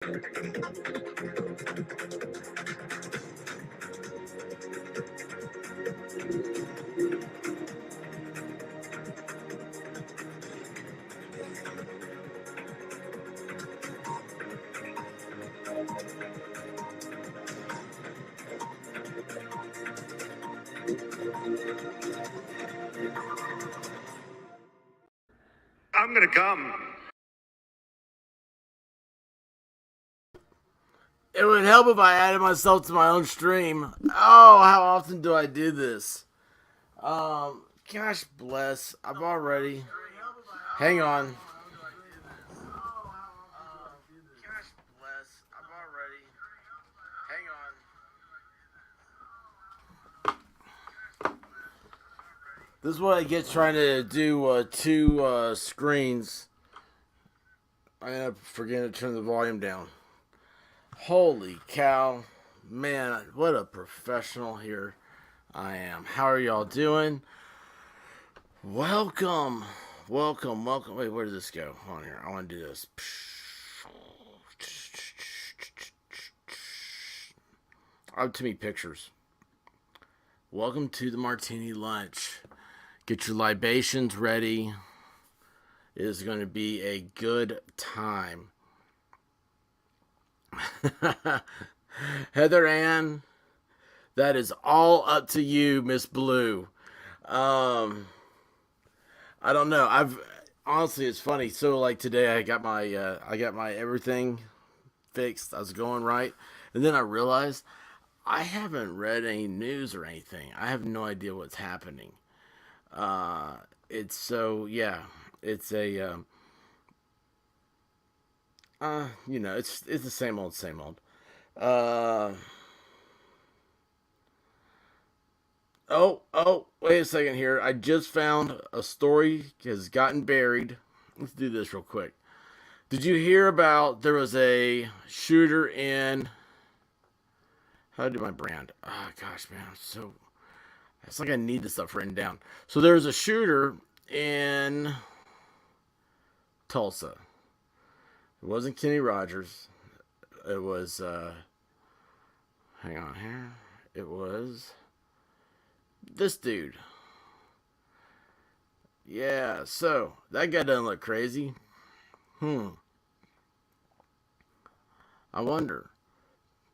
I'm gonna come. It would help if I added myself to my own stream. Oh, how often do I do this? Gosh bless. I've already. Hang on. Gosh bless. I've already. Hang on. This is what I get trying to do two screens. I end up forgetting to turn the volume down. Holy cow. Man, what a professional here I am. How are y'all doing? Welcome. Welcome. Wait, where did this go? Hold on here. I want to do this. I have too many pictures. Welcome to the Martini Lunch. Get your libations ready. It is going to be a good time. Heather Ann, that is all up to you, Miss Blue. I don't know. Honestly, it's funny. So like today, I got my everything fixed. I was going right, and then I realized I haven't read any news or anything. I have no idea what's happening. It's so yeah. It's a it's the same old, same old. Uh, wait a second here. I just found a story has gotten buried. Let's do this real quick. Did you hear about there was a shooter in? How do I do my brand? Oh gosh, man, it's like I need this stuff written down. So there was a shooter in Tulsa. It wasn't Kenny Rogers. It was hang on here. It was this dude. Yeah, so that guy doesn't look crazy. I wonder.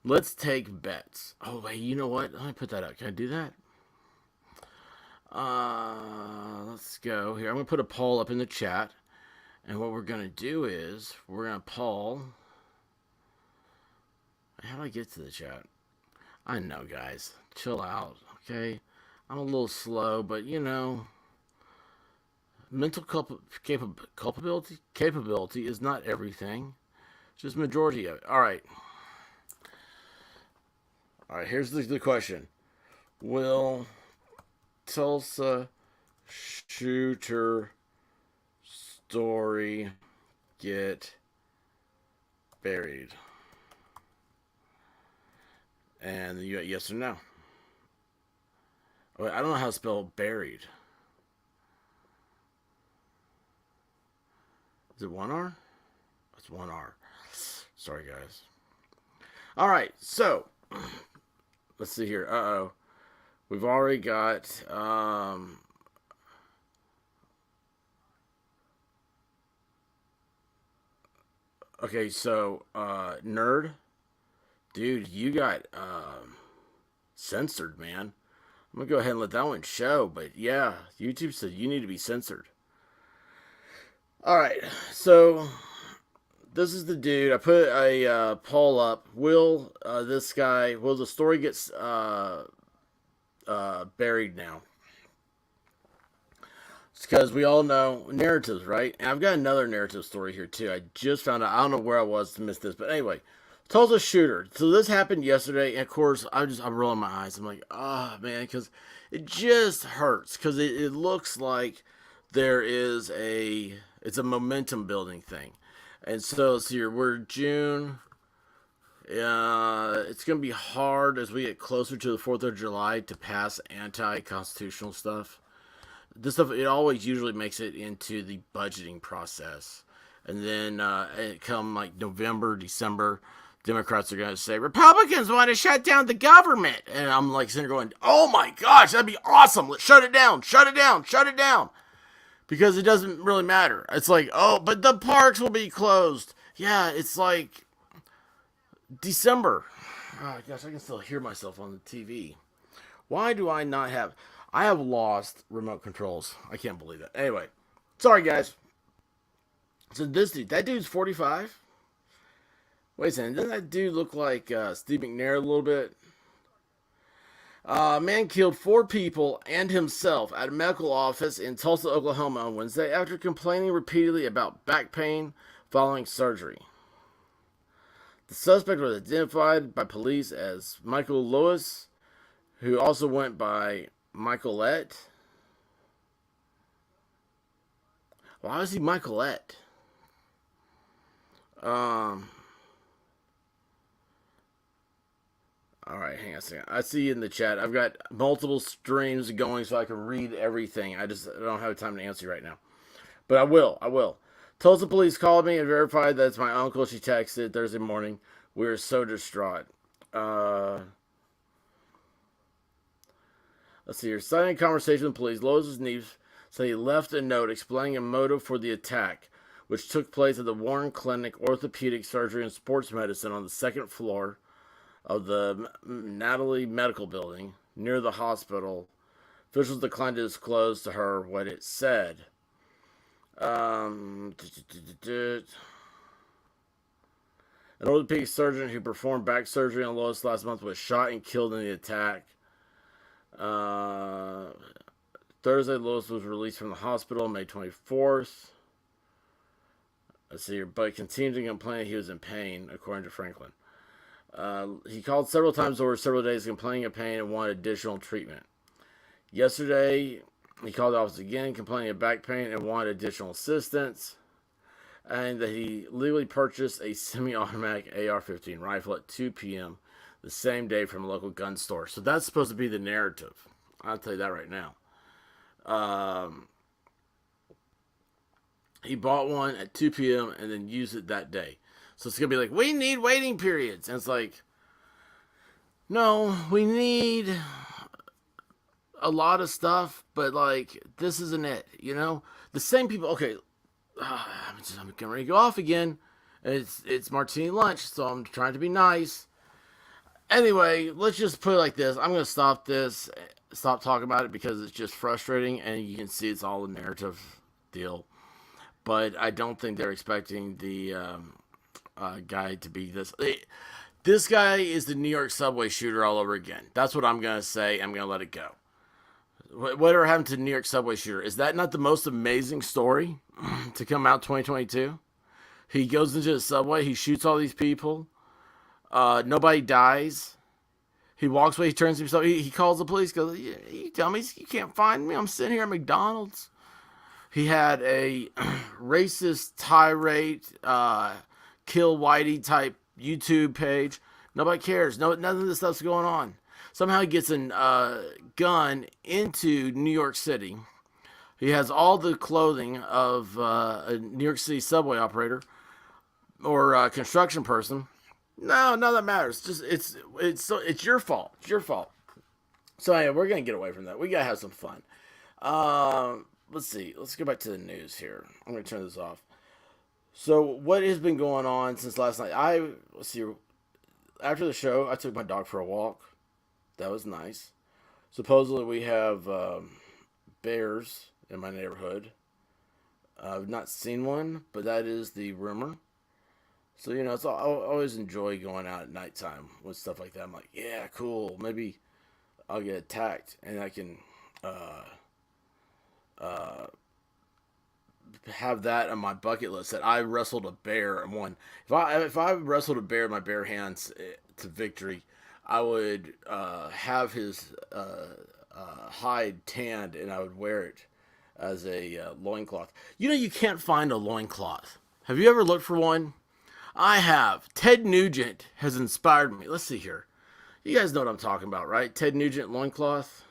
Let's take bets. Oh wait, you know what? Let me put that up. Can I do that? Let's go here. I'm gonna put a poll up in the chat, and what we're gonna do is we're gonna poll. How do I get to the chat? I know, guys. Chill out, okay? I'm a little slow, but mental capability is not everything. Just majority of it. All right. Here's the question: will Tulsa shooter story get buried? And you got yes or no. I don't know how to spell buried. Is it one R? It's one R. Sorry, guys. All right, so let's see here. We've already got. Okay, so nerd, dude, you got censored, man. I'm gonna go ahead and let that one show, but yeah, YouTube said you need to be censored. All right, so this is the dude. I put a poll up. Will the story get buried now? It's because we all know narratives, right? And I've got another narrative story here too. I just found out. I don't know where I was to miss this, but anyway, Tulsa shooter. So this happened yesterday, and of course, I'm rolling my eyes. I'm like, oh man, because it just hurts because it looks like it's a momentum building thing, and so it's here. We're June. It's gonna be hard as we get closer to the 4th of July to pass anti-constitutional stuff. This stuff it always usually makes it into the budgeting process, And then it come like November, December, Democrats are going to say Republicans want to shut down the government, and I'm like sitting there going, "Oh my gosh, that'd be awesome! Let's shut it down, shut it down, shut it down." Because it doesn't really matter. It's like, oh, but the parks will be closed. Yeah, it's like December. Oh gosh, I can still hear myself on the TV. Why do I not have? I have lost remote controls. I can't believe that. Anyway, sorry guys. So this dude, that dude's 45. Wait a second, doesn't that dude look like Steve McNair a little bit? Man killed 4 people and himself at a medical office in Tulsa, Oklahoma on Wednesday after complaining repeatedly about back pain following surgery. The suspect was identified by police as Michael Lewis, who also went by Michaelette. Why was he Michaelette? Alright, hang on a second. I see you in the chat. I've got multiple streams going so I can read everything. I don't have time to answer you right now. But I will. Tulsa police called me and verified that it's my uncle. She texted Thursday morning. We were so distraught. Let's see here. Citing a conversation with police, Lowe's niece said he left a note explaining a motive for the attack, which took place at the Warren Clinic Orthopedic Surgery and Sports Medicine on the second floor of the Natalie Medical Building near the hospital. Officials declined to disclose to her what it said. An orthopedic surgeon who performed back surgery on Lois last month was shot and killed in the attack. Thursday, Lois was released from the hospital May 24th. Let's see here, but continued to complain he was in pain, according to Franklin. He called several times over several days complaining of pain and wanted additional treatment. Yesterday, he called the office again complaining of back pain and wanted additional assistance. And that he legally purchased a semi-automatic AR-15 rifle at 2 p.m. the same day from a local gun store. So that's supposed to be the narrative. I'll tell you that right now. He bought one at 2 p.m. and then used it that day. So it's going to be like, we need waiting periods. And it's like, no, we need a lot of stuff, but like, this isn't it, you know? The same people, okay, I'm getting ready to go off again. It's Martini Lunch, so I'm trying to be nice. Anyway, let's just put it like this. I'm going to stop talking about it because it's just frustrating, and you can see it's all a narrative deal. But I don't think they're expecting the guy to be this. This guy is the New York subway shooter all over again. That's what I'm going to say. I'm going to let it go. Whatever happened to the New York subway shooter? Is that not the most amazing story to come out 2022? He goes into the subway. He shoots all these people. Nobody dies. He walks away. He turns himself. He calls the police. Goes, you dummies, you can't find me. I'm sitting here at McDonald's. He had a racist tirade, kill Whitey type YouTube page. Nobody cares. None of this stuff's going on. Somehow he gets a gun into New York City. He has all the clothing of a New York City subway operator or a construction person. No, none of that matters. Just it's your fault. It's your fault. So anyway, we're gonna get away from that. We gotta have some fun. Let's see. Let's go back to the news here. I'm gonna turn this off. So what has been going on since last night? Let's see. After the show, I took my dog for a walk. That was nice. Supposedly we have bears in my neighborhood. I've not seen one, but that is the rumor. So, you know, I always enjoy going out at nighttime with stuff like that. I'm like, yeah, cool. Maybe I'll get attacked and I can have that on my bucket list that I wrestled a bear and won. If I wrestled a bear in my bare hands to victory, I would have his hide tanned and I would wear it as a loincloth. You know, you can't find a loincloth. Have you ever looked for one? I have. Ted Nugent has inspired me. Let's see here. You guys know what I'm talking about, right? Ted Nugent loincloth.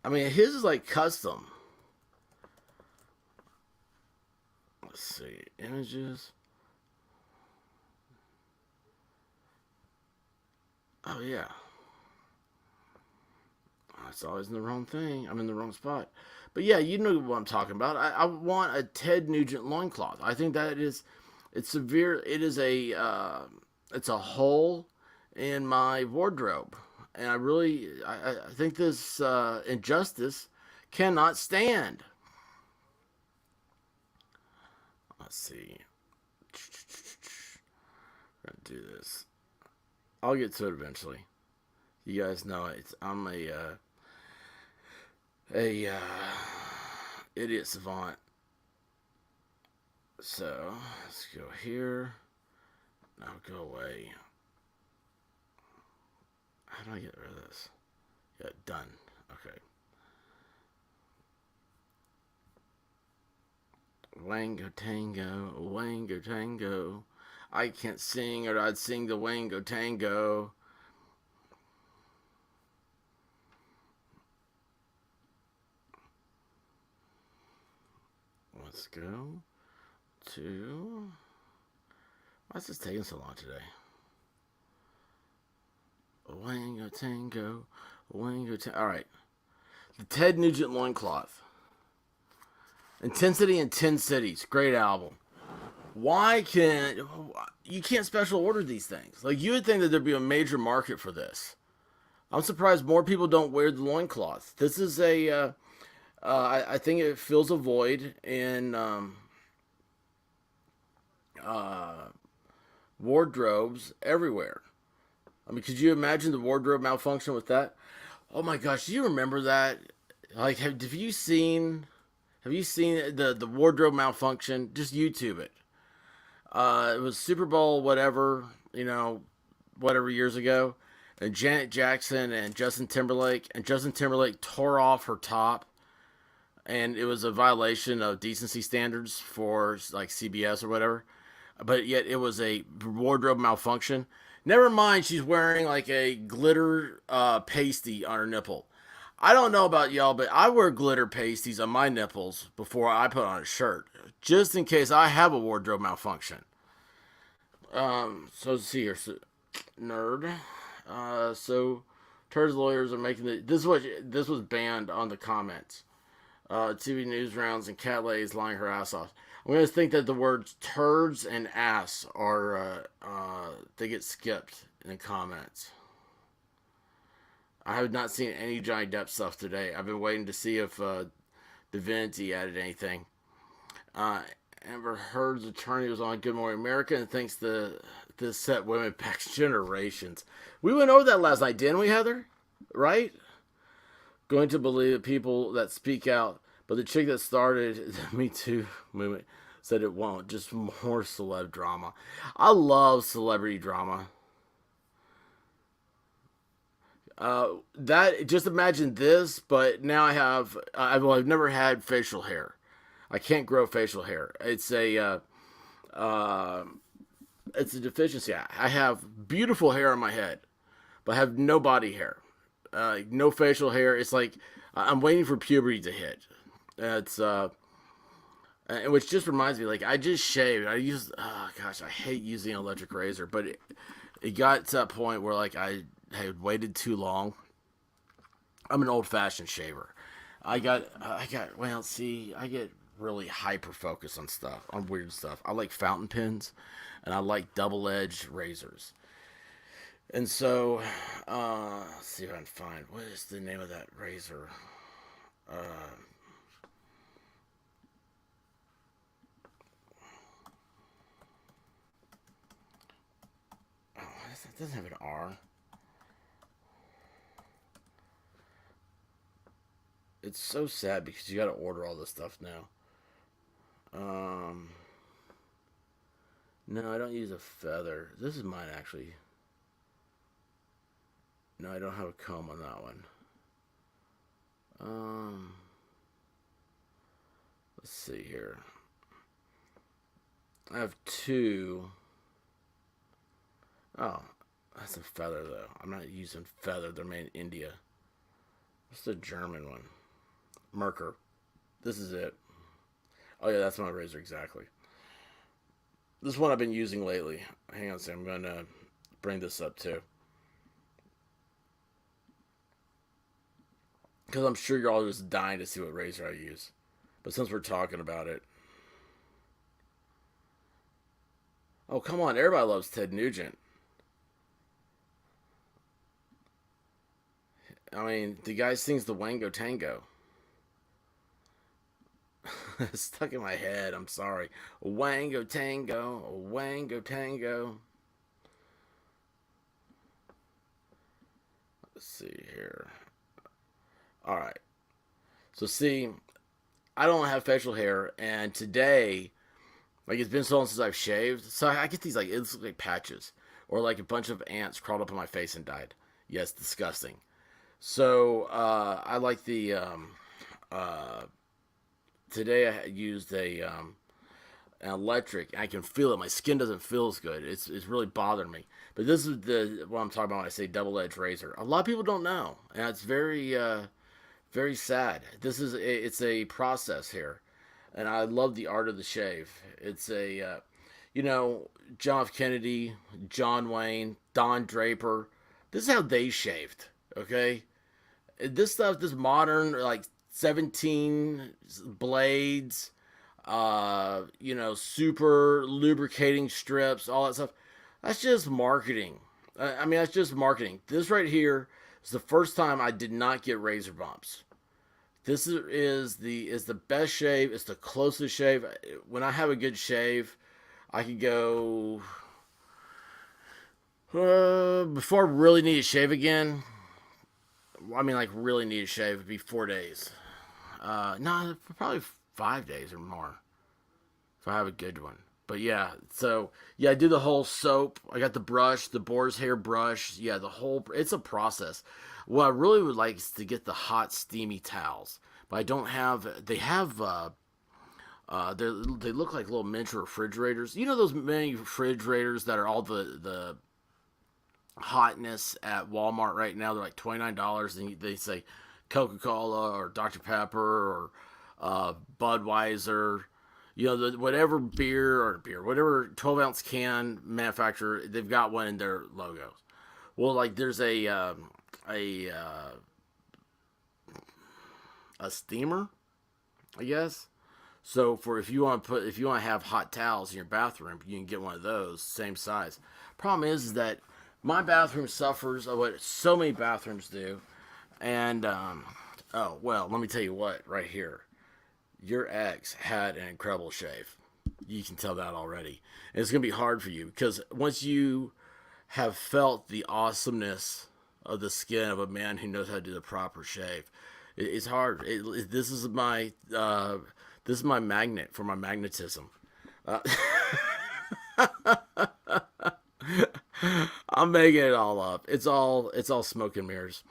I mean, his is like custom. Let's see. Images. Oh, yeah. It's always in the wrong thing. I'm in the wrong spot. But yeah, you know what I'm talking about. I want a Ted Nugent loincloth. I think that it's severe. It is it's a hole in my wardrobe. And I think this injustice cannot stand. Let's see. I'm gonna do this. I'll get to it eventually. You guys know it. I'm a idiot savant. So let's go here. Now go away. How do I get rid of this? Yeah, done. Okay. Wango tango, wango tango. I can't sing, or I'd sing the wango tango. Let's go to. Why is this taking so long today? Wango tango, wango tango. All right. The Ted Nugent loincloth. Intensity in 10 Cities. Great album. Why can't you can't special order these things? Like, you would think that there'd be a major market for this. I'm surprised more people don't wear the loincloth. This is I think it fills a void in uh, wardrobes everywhere. I mean, could you imagine the wardrobe malfunction with that? Oh my gosh, do you remember that? Like, have you seen the wardrobe malfunction? Just YouTube it. It was Super Bowl whatever, whatever years ago, and Janet Jackson and Justin Timberlake tore off her top, and it was a violation of decency standards for like CBS or whatever. But yet it was a wardrobe malfunction. Never mind, she's wearing like a glitter pasty on her nipple. I don't know about y'all, but I wear glitter pasties on my nipples before I put on a shirt, just in case I have a wardrobe malfunction. So let's see here, nerd. So Turds lawyers are making this was banned on the comments. TV news rounds and cat ladies lying her ass off. I'm gonna think that the words turds and ass are they get skipped in the comments. I have not seen any Johnny Depp stuff today. I've been waiting to see if Divinity added anything. Uh, Amber Heard's attorney was on Good Morning America and thinks this set women back generations. We went over that last night, didn't we, Heather? Right? Going to believe the people that speak out, but the chick that started the Me Too movement said it won't. Just more celeb drama. I love celebrity drama. That just imagine this, but now I've never had facial hair. I can't grow facial hair. Uh, it's a deficiency. I have beautiful hair on my head, but I have no body hair, no facial hair. It's like I'm waiting for puberty to hit. It's which just reminds me, like I just shaved. Oh gosh, I hate using an electric razor, but it got to that point where like I had waited too long. I'm an old fashioned shaver. Well, see, I get really hyper focused on stuff, on weird stuff. I like fountain pens, and I like double edged razors. And so, let's see if I can find what is the name of that razor. Uh, oh, it doesn't have an R. It's so sad because you got to order all this stuff now. Um, no, I don't use a feather. This is mine actually. No, I don't have a comb on that one. Um, let's see here. I have two. Oh, that's a feather though. I'm not using feather. They're made in India. What's the German one? Merker. This is it. Oh yeah, that's my razor exactly. This one I've been using lately. Hang on a second. I'm gonna bring this up too, because I'm sure you're all just dying to see what razor I use. But since we're talking about it, oh come on, everybody loves Ted Nugent. I mean, the guy sings the Wango Tango. It's stuck in my head. I'm sorry. Wango Tango, Wango Tango. Let's see here. All right. So see, I don't have facial hair, and today, like it's been so long since I've shaved, so I get these like it's like patches, or like a bunch of ants crawled up on my face and died. Yes, disgusting. So I like the uh, today I used a an electric. I can feel it. My skin doesn't feel as good. It's really bothering me. But this is the what I'm talking about when I say double edged razor. A lot of people don't know, and it's very sad. It's a process here, and I love the art of the shave. It's a you know, John F. Kennedy, John Wayne, Don Draper. This is how they shaved. Okay, this stuff, this modern like 17 blades, you know, super lubricating strips, all that stuff. That's just marketing. I mean, that's just marketing. This right here is the first time I did not get razor bumps. This is the best shave. It's the closest shave. When I have a good shave, I could go before I really need to shave again. I mean, like really need to shave. It'd be 4 days. No, probably 5 days or more if I have a good one. But yeah, so yeah, I do the whole soap. I got the brush, the boar's hair brush. Yeah, the whole. It's a process. What I really would like is to get the hot, steamy towels, but I don't have. They have. They look like little miniature refrigerators. You know those mini refrigerators that are all the hotness at Walmart right now. They're like $29, and they say Coca Cola or Dr Pepper or Budweiser. You know, whatever whatever 12-ounce can manufacturer, they've got one in their logos. Well, like there's a a steamer, I guess. So for if you want to have hot towels in your bathroom, you can get one of those, same size. Problem is that my bathroom suffers of what so many bathrooms do, and oh well, let me tell you what right here. Your ex had an incredible shave. You can tell that already. And it's gonna be hard for you because once you have felt the awesomeness of the skin of a man who knows how to do the proper shave, it's hard. This is my magnet for my magnetism. Uh, I'm making it all up. It's all smoke and mirrors.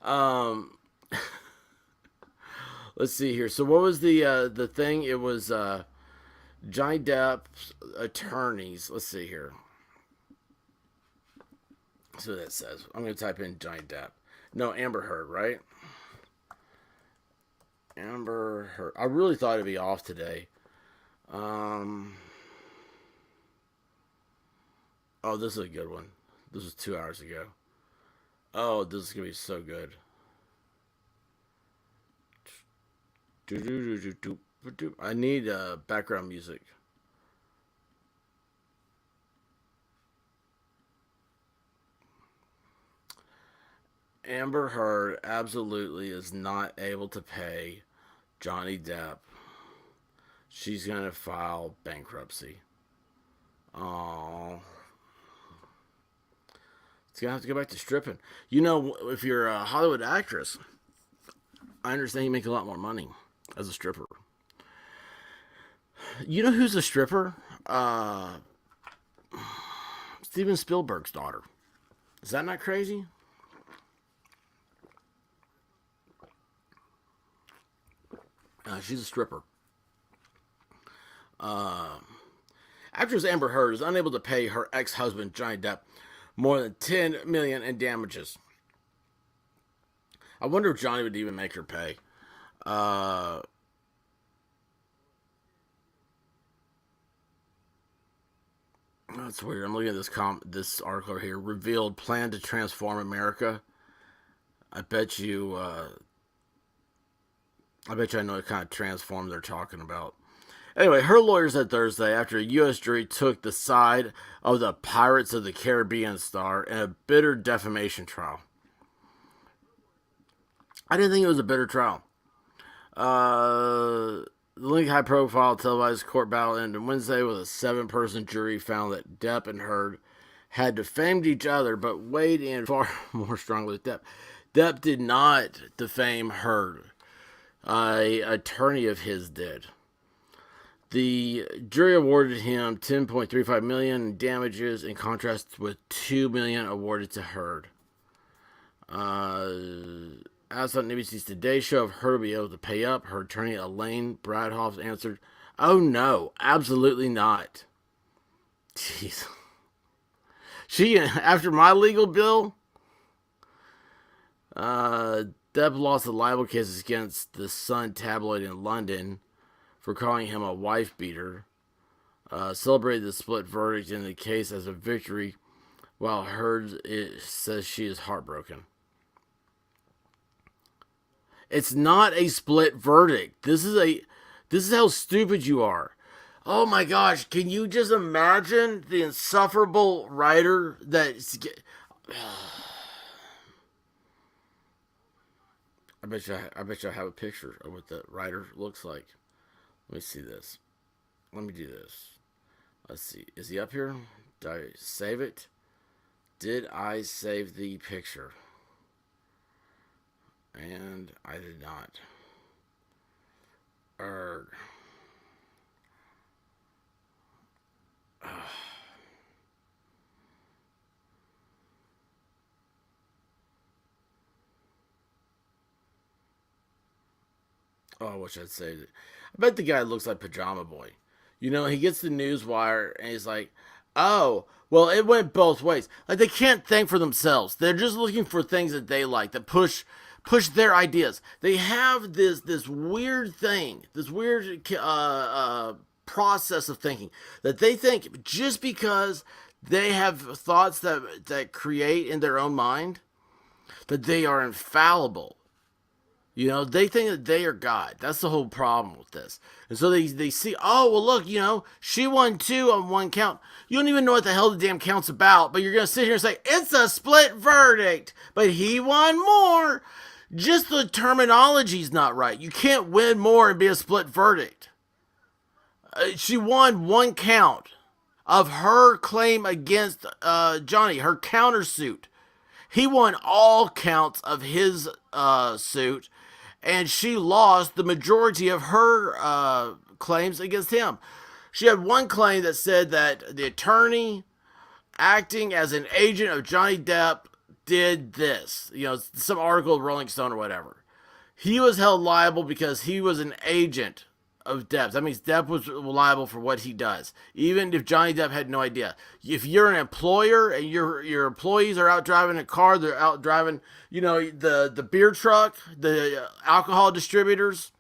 Um, let's see here. So what was the thing? It was Johnny Depp's attorneys. Let's see here. See what that says. I'm gonna type in Johnny Depp. No, Amber Heard, right? Amber Heard. I really thought it'd be off today. Um. Oh, this is a good one. This was 2 hours ago. Oh, this is gonna be so good. I need background music. Amber Heard absolutely is not able to pay Johnny Depp. She's gonna file bankruptcy. Oh, it's gonna have to go back to stripping. You know, if you're a Hollywood actress, I understand you make a lot more money as a stripper. You know who's a stripper? Steven Spielberg's daughter. Is that not crazy? She's a stripper. Uh, Actress Amber Heard is unable to pay her ex-husband Johnny Depp more than $10 million in damages I wonder if Johnny would even make her pay. Uh, that's weird. I'm looking at this article here. Revealed plan to transform America. I bet you. I bet you I know what kind of transform they're talking about. Anyway, her lawyer said Thursday after a U.S. jury took the side of the Pirates of the Caribbean star in a bitter defamation trial. I didn't think it was a bitter trial. The link high-profile televised court battle ended Wednesday with a 7-person jury found that Depp and Heard had defamed each other, but weighed in far more strongly with Depp. Depp did not defame Heard. An attorney of his did. The jury awarded him $10.35 million in damages, in contrast with $2 million awarded to Heard. As on ABC's Today Show, if Heard will be able to pay up, her attorney Elaine Bradhoff answered, "Oh no, absolutely not." Jeez. She, after my legal bill, Depp lost the libel cases against the Sun tabloid in London for calling him a wife beater. Celebrated the split verdict in the case as a victory, while Heard says she is heartbroken. It's not a split verdict. This is how stupid you are. Oh my gosh, can you just imagine the insufferable writer that I bet you I have a picture of what the writer looks like. Let me see this. Let me do this. Let's see. Is he up here? Did I save it? Did I save the picture? And I did not. Oh, I wish I'd saved it. I bet the guy looks like Pajama Boy. You know, he gets the news wire and he's like, "Oh, well, it went both ways." Like, they can't think for themselves. They're just looking for things that they like, that push their ideas. They have this weird thing, this weird process of thinking, that they think just because they have thoughts that create in their own mind, that they are infallible. You know, they think that they are God. That's the whole problem with this. And so they see, oh, well, look, she won 2 on 1 count. You don't even know what the hell the damn count's about, but you're going to sit here and say, it's a split verdict, but he won more. Just the terminology's not right. You can't win more and be a split verdict. She won 1 count of her claim against Johnny, her countersuit. He won all counts of his suit, and she lost the majority of her claims against him. She had 1 claim that said that the attorney acting as an agent of Johnny Depp did this. Some article of Rolling Stone or whatever. He was held liable because he was an agent of Depp. That means Depp was liable for what he does, even if Johnny Depp had no idea. If you're an employer and your employees are out driving a car, they're out driving, the beer truck, the alcohol distributors,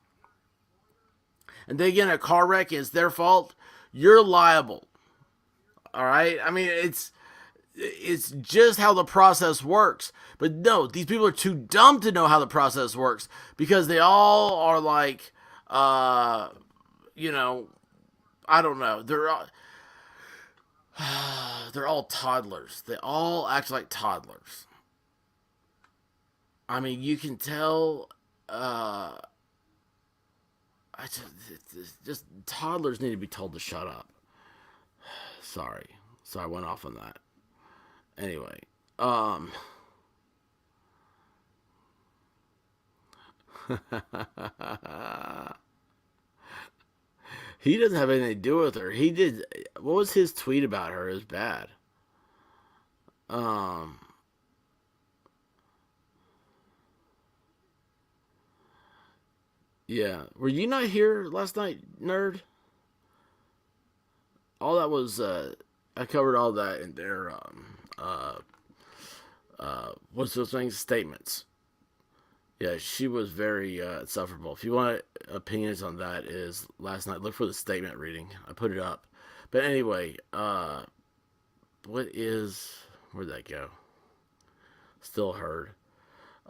and they get in a car wreck and it's their fault, you're liable. All right? I mean, it's just how the process works. But no, these people are too dumb to know how the process works, because they all are like, I don't know. They're all toddlers. They all act like toddlers. I mean, you can tell. Just toddlers need to be told to shut up. Sorry, I went off on that. Anyway, he doesn't have anything to do with her. He did. What was his tweet about her? It was bad. Yeah. Were you not here last night, nerd? All that was, I covered all that in their, what's those things? Statements. Yeah, she was very insufferable. If you want opinions on that, is last night. Look for the statement reading. I put it up. But anyway, what is where'd that go? Still heard.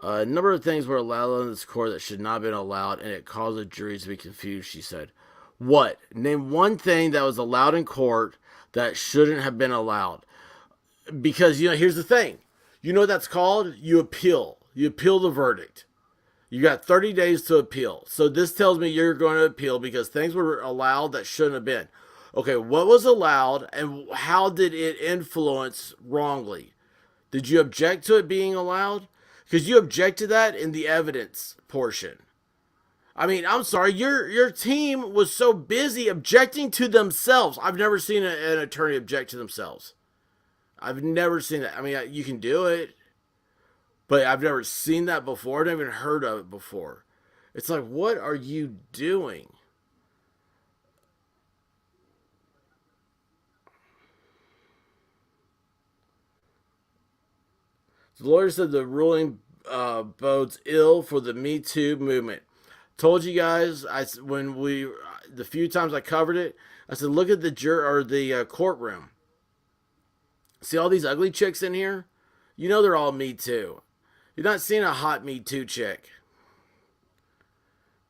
A number of things were allowed in this court that should not have been allowed, and it caused the juries to be confused, she said. What? Name one thing that was allowed in court that shouldn't have been allowed. Because, here's the thing. You know what that's called? You appeal. You appeal the verdict. You got 30 days to appeal. So this tells me you're going to appeal because things were allowed that shouldn't have been. Okay, what was allowed and how did it influence wrongly? Did you object to it being allowed? Because you object to that in the evidence portion. I mean, I'm sorry, your team was so busy objecting to themselves. I've never seen an attorney object to themselves. I've never seen that. I mean, you can do it, but I've never seen that before. I've never even heard of it before. It's like, what are you doing? The lawyer said the ruling bodes ill for the Me Too movement. Told you guys, the few times I covered it, I said, look at the courtroom. See all these ugly chicks in here? You know they're all Me Too. You're not seeing a hot Me Too chick.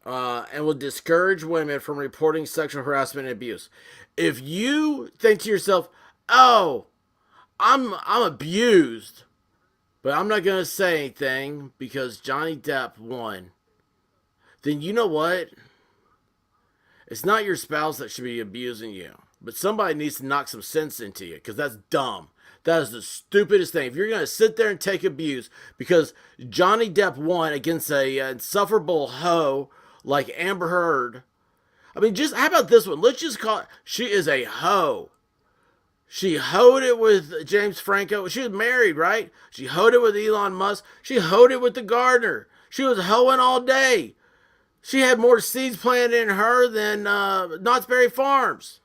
And will discourage women from reporting sexual harassment and abuse. If you think to yourself, oh, I'm abused, but I'm not going to say anything because Johnny Depp won, then you know what? It's not your spouse that should be abusing you, but somebody needs to knock some sense into you because that's dumb. That is the stupidest thing. If you're going to sit there and take abuse because Johnny Depp won against a insufferable hoe like Amber Heard, I mean, just how about this one? Let's just call it, she is a hoe. She hoed it with James Franco. She was married, right? She hoed it with Elon Musk. She hoed it with the gardener. She was hoeing all day. She had more seeds planted in her than Knott's Berry Farms.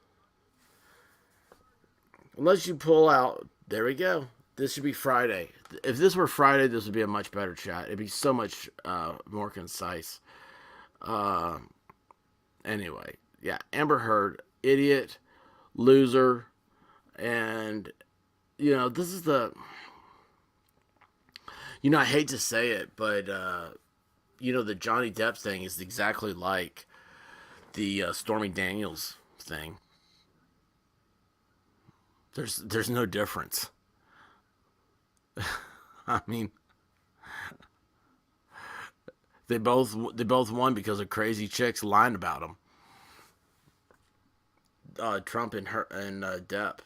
Unless you pull out, there we go. This should be Friday. If this were Friday, this would be a much better chat. It'd be so much more concise. Anyway, yeah, Amber Heard, idiot, loser, and this is I hate to say it, but the Johnny Depp thing is exactly like the Stormy Daniels thing. There's no difference. I mean, they both won because of crazy chicks lying about them. Trump and Depp.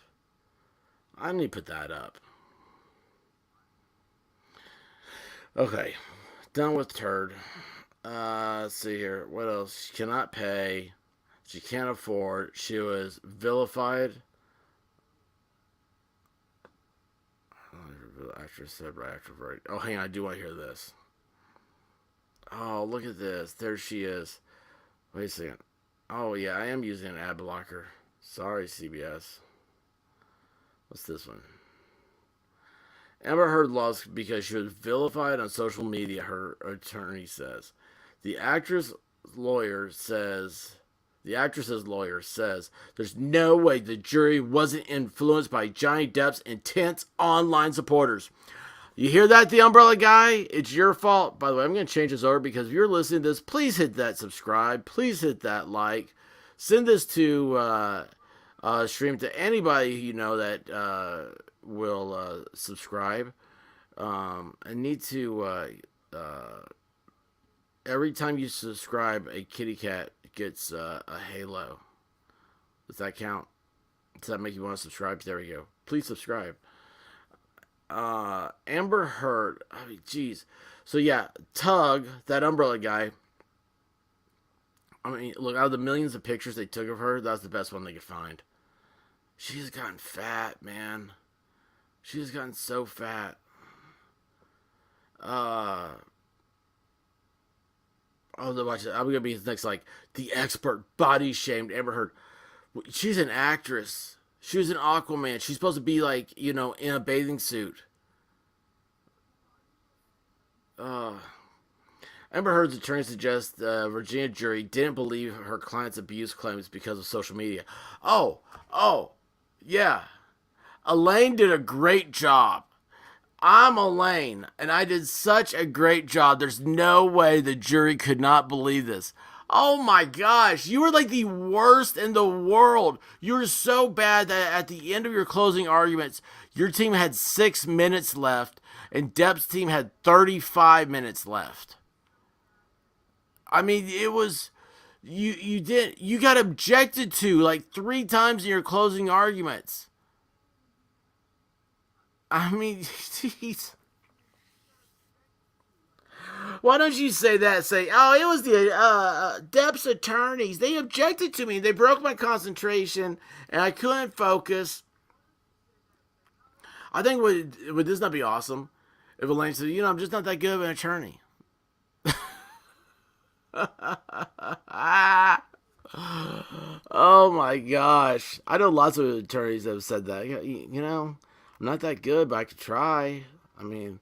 I need to put that up. Okay, done with turd. Let's see here. What else? She cannot pay. She can't afford. She was vilified. Actress said right after verdict. Oh, hang on. I do want to hear this. Oh, look at this. There she is. Wait a second. Oh, yeah. I am using an ad blocker. Sorry, CBS. What's this one? Amber Heard lost because she was vilified on social media, her attorney says. The actress's lawyer says there's no way the jury wasn't influenced by Johnny Depp's intense online supporters. You hear that, the umbrella guy? It's your fault. By the way, I'm going to change this over because if you're listening to this, please hit that subscribe. Please hit that like. Send this to stream to anybody you know that will subscribe. I need to every time you subscribe, a kitty cat gets a halo. Does that count? Does that make you want to subscribe? There we go. Please subscribe. Amber Heard. I mean, geez. So yeah, Tug, that umbrella guy. I mean, look, out of the millions of pictures they took of her, that was the best one they could find. She's gotten fat, man. She's gotten so fat. Oh, watch it. I'm gonna be next, like the expert body shamed Amber Heard. She's an actress. She was an Aquaman. She's supposed to be like, in a bathing suit. Amber Heard's attorney suggests the Virginia jury didn't believe her client's abuse claims because of social media. Oh, oh, yeah. Elaine did a great job. I'm Elaine, and I did such a great job. There's no way the jury could not believe this. Oh my gosh, you were like the worst in the world. You were so bad that at the end of your closing arguments, your team had 6 minutes left, and Depp's team had 35 minutes left. I mean, it was you got objected to like 3 times in your closing arguments. I mean, jeez. Why don't you say that? Say, oh, it was the Depp's attorneys. They objected to me. They broke my concentration, and I couldn't focus. I think would this not be awesome if Elaine said, I'm just not that good of an attorney. Oh my gosh, I know lots of attorneys that have said that. I'm not that good, but I could try. I mean,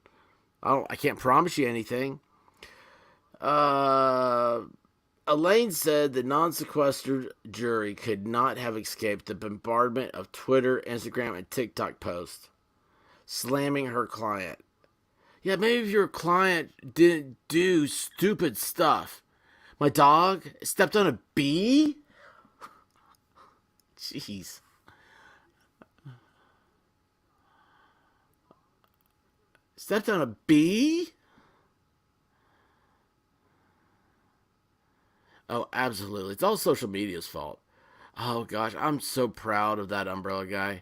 I can't promise you anything. Uh, Elaine said the non-sequestered jury could not have escaped the bombardment of Twitter, Instagram, and TikTok posts slamming her client. Yeah, maybe if your client didn't do stupid stuff. My dog stepped on a bee? Jeez. Stepped on a bee? Oh, absolutely. It's all social media's fault. Oh gosh, I'm so proud of that umbrella guy.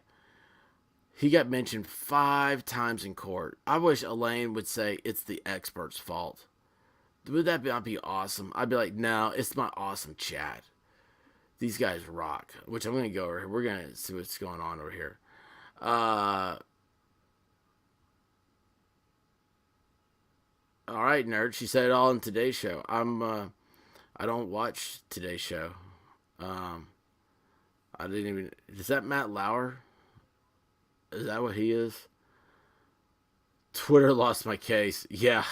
He got mentioned 5 times in court. I wish Elaine would say it's the expert's fault. Would that not be awesome? I'd be like, no, it's my awesome chat. These guys rock. Which I'm going to go over here. We're going to see what's going on over here. All right, nerd. She said it all in Today's Show. I don't watch Today's Show. I didn't even. Is that Matt Lauer? Is that what he is? Twitter lost my case. Yeah,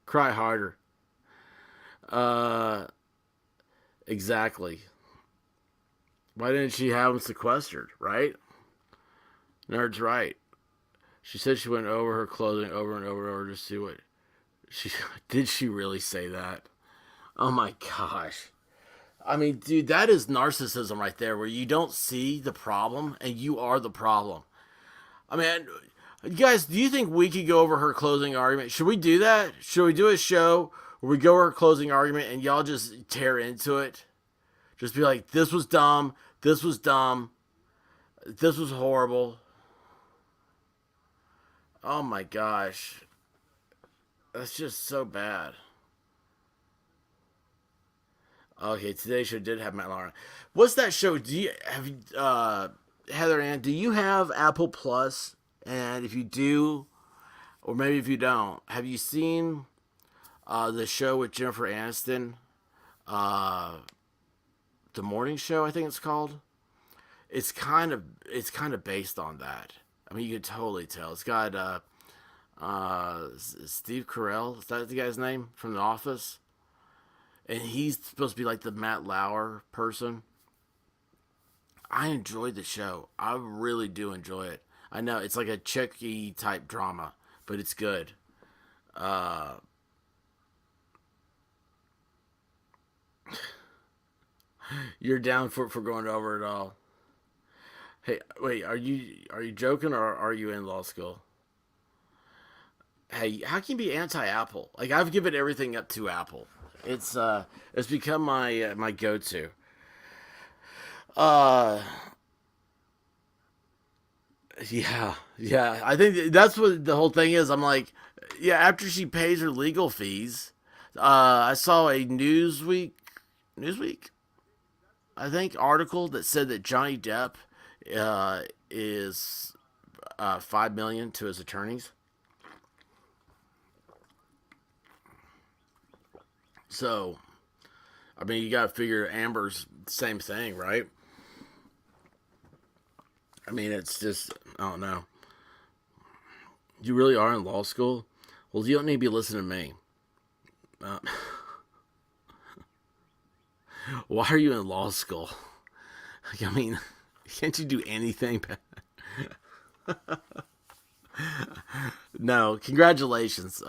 cry harder. Uh, exactly. Why didn't she have him sequestered? Right? Nerd's right. She said she went over her clothing over and over and over to see what she did. She really say that? Oh my gosh. I mean, dude, that is narcissism right there, where you don't see the problem and you are the problem. I mean, guys, do you think we could go over her closing argument? Should we do that? Should we do a show where we go over her closing argument and y'all just tear into it? Just be like, this was dumb. This was dumb. This was horrible. Oh my gosh. That's just so bad. Okay, today's show did have Matt Lauren. What's that show? Do you have Heather Ann? Do you have Apple Plus? And if you do, or maybe if you don't, have you seen the show with Jennifer Aniston? Uh, the morning show, I think it's called. It's kind of based on that. I mean, you can totally tell. It's got Steve Carell. Is that the guy's name from The Office? And he's supposed to be like the Matt Lauer person. I enjoyed the show. I really do enjoy it. I know it's like a chicky type drama, but it's good. Uh, you're down for going over it all. Hey, wait, are you joking or are you in law school? Hey, how can you be anti-Apple? Like I've given everything up to Apple. It's become my go-to. Uh yeah. I think that's what the whole thing is. I'm like, yeah. After she pays her legal fees, I saw a Newsweek, I think, article that said that Johnny Depp is 5 million to his attorneys. So, I mean, you got to figure Amber's same thing, right? I mean, it's just, I don't know. You really are in law school? Well, you don't need to be listening to me. Uh, Why are you in law school? I mean, can't you do anything? No, congratulations.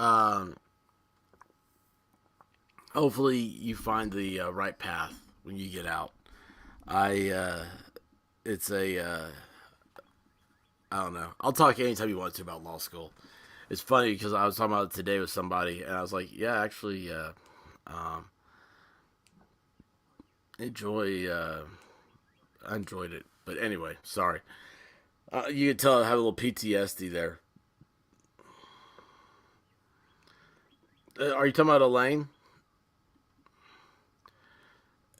Hopefully you find the right path when you get out. I it's a I don't know. I'll talk anytime you want to about law school. It's funny because I was talking about it today with somebody, and I was like, yeah, actually, um, enjoy. I enjoyed it, but anyway, sorry. You could tell I have a little PTSD there. Are you talking about Elaine?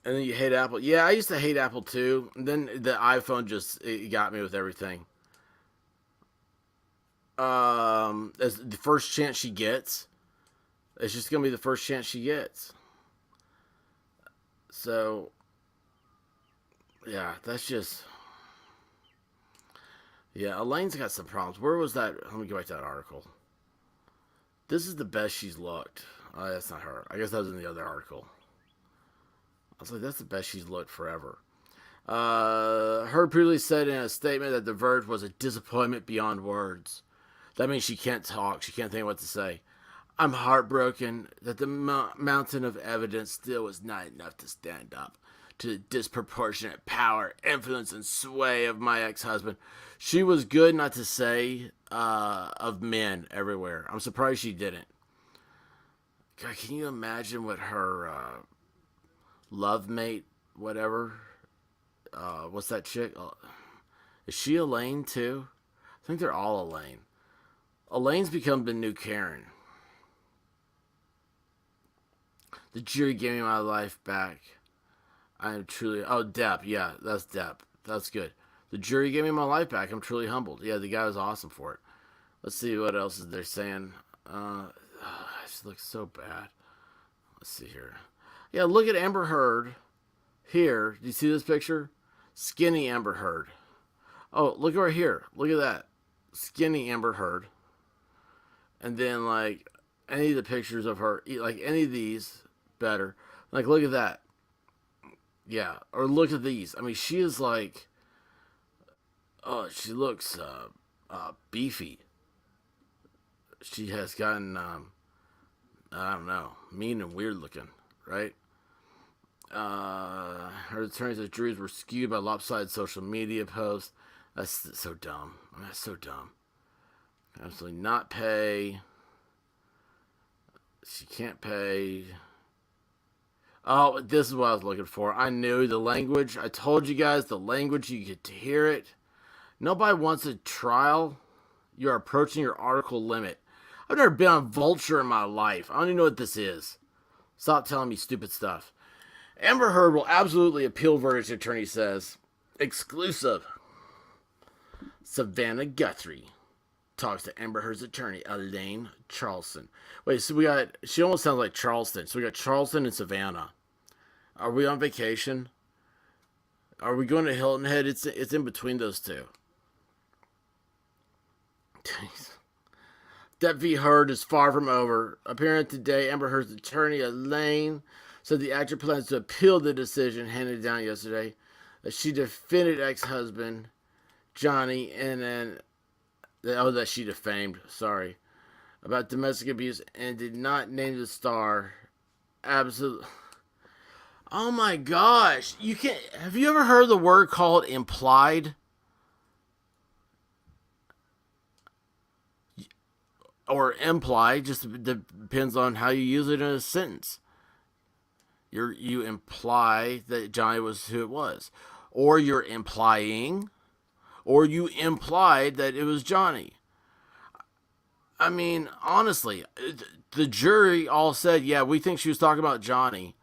And then you hate Apple. Yeah, I used to hate Apple too. And then the iPhone just it got me with everything. As the first chance she gets, it's just gonna be the first chance she gets. So yeah, that's just yeah. Elaine's got some problems. Where was that? Let me go back to that article. This is the best she's looked. Oh, that's not her. I guess that was in the other article. I was like, that's the best she's looked forever. Heard previously said in a statement that The Verge was a disappointment beyond words. That means she can't talk. She can't think of what to say. I'm heartbroken that the mountain of evidence still was not enough to stand up to the disproportionate power, influence, and sway of my ex-husband. She was good not to say of men everywhere. I'm surprised she didn't. God, can you imagine what her love mate, whatever, what's that chick? Is she Elaine too? I think they're all Elaine. Elaine's become the new Karen. The jury gave me my life back. I am truly. Oh, Depp. Yeah, that's Depp. That's good. The jury gave me my life back. I'm truly humbled. Yeah, the guy was awesome for it. Let's see what else is they're saying. She looks so bad. Let's see here. Yeah, look at Amber Heard here. Do you see this picture? Skinny Amber Heard. Oh, look over here. Look at that. Skinny Amber Heard. And then, like, any of the pictures of her, like, any of these, better. Like, look at that. Yeah. Or look at these. I mean, she is like, oh, she looks beefy. She has gotten, I don't know, mean and weird looking, right? Her attorneys and juries were skewed by lopsided social media posts. That's so dumb. I mean, that's so dumb. Absolutely not pay. She can't pay. Oh, this is what I was looking for. I knew the language. I told you guys the language. You get to hear it. Nobody wants a trial. You're approaching your article limit. I've never been on Vulture in my life. I don't even know what this is. Stop telling me stupid stuff. Amber Heard will absolutely appeal verdict, attorney says. Exclusive. Savannah Guthrie talks to Amber Heard's attorney, Elaine Charleston. Wait, so we got, she almost sounds like Charleston. So we got Charleston and Savannah. Are we on vacation? Are we going to Hilton Head? It's in between those two. Depp v. Heard is far from over. Appearing today, Amber Heard's attorney, Elaine, said the actor plans to appeal the decision handed down yesterday that she defended ex-husband Johnny that she defamed, sorry, about domestic abuse and did not name the star. Absolutely. Oh my gosh. You can't, have you ever heard the word called implied? Or implied, just depends on how you use it in a sentence. You imply that Johnny was who it was. Or you're implying, or you implied that it was Johnny. I mean, honestly, the jury all said, yeah, we think she was talking about Johnny.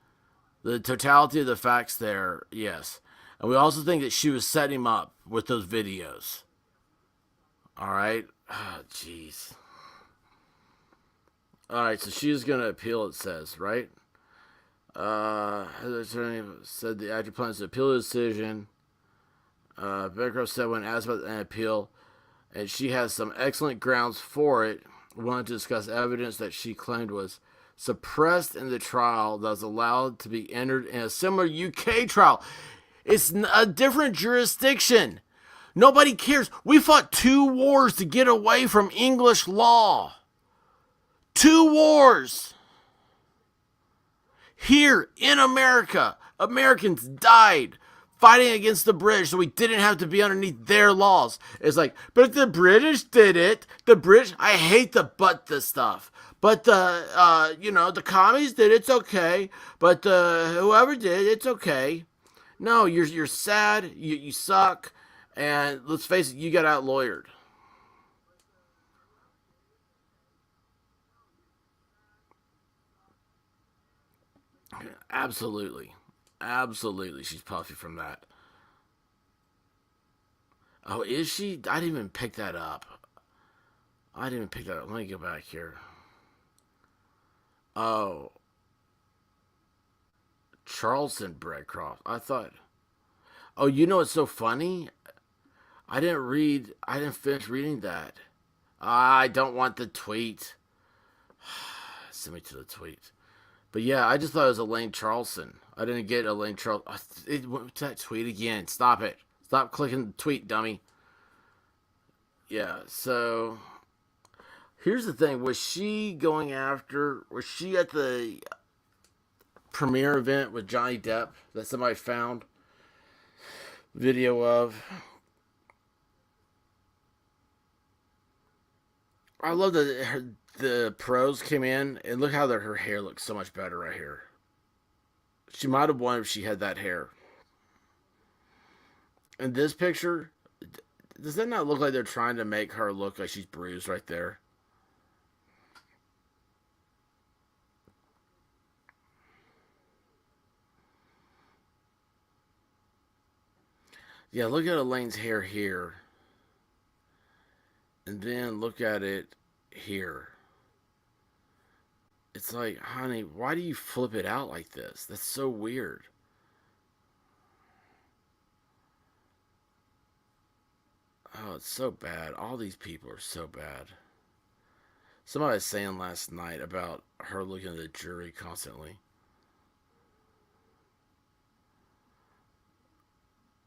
The totality of the facts there, yes. And we also think that she was setting him up with those videos. All right? Oh, jeez. All right, so she is going to appeal, it says, right? The attorney said the actor plans to appeal the decision. Bancroft said when asked about an appeal, and she has some excellent grounds for it, wanted to discuss evidence that she claimed was suppressed in the trial that was allowed to be entered in a similar UK trial. It's a different jurisdiction. Nobody cares. We fought 2 wars to get away from English law. 2 wars. Here in America, Americans died fighting against the British so we didn't have to be underneath their laws. It's like, but the British did it. The British, I hate the but the stuff. But the commies did it, it's okay. But whoever did, it's okay. No, you're sad, you suck, and let's face it, you got out lawyered. Absolutely. Absolutely, she's puffy from that. Oh, is she? I didn't even pick that up. I didn't even pick that up. Let me go back here. Oh, Charleston Breadcroft. I thought. Oh, you know what's so funny? I didn't finish reading that. I don't want the tweet. Send me to the tweet. But yeah, I just thought it was Elaine Charleston. I didn't get Elaine Charleston. It went to that tweet again. Stop it. Stop clicking the tweet, dummy. Yeah, so here's the thing. Was she at the premiere event with Johnny Depp that somebody found video of? I love that the pros came in and look how her hair looks so much better right here. She might have won if she had that hair. In this picture, does that not look like they're trying to make her look like she's bruised right there? Yeah, look at Elaine's hair here. And then look at it here. It's like, honey, why do you flip it out like this? That's so weird. Oh, it's so bad. All these people are so bad. Somebody was saying last night about her looking at the jury constantly.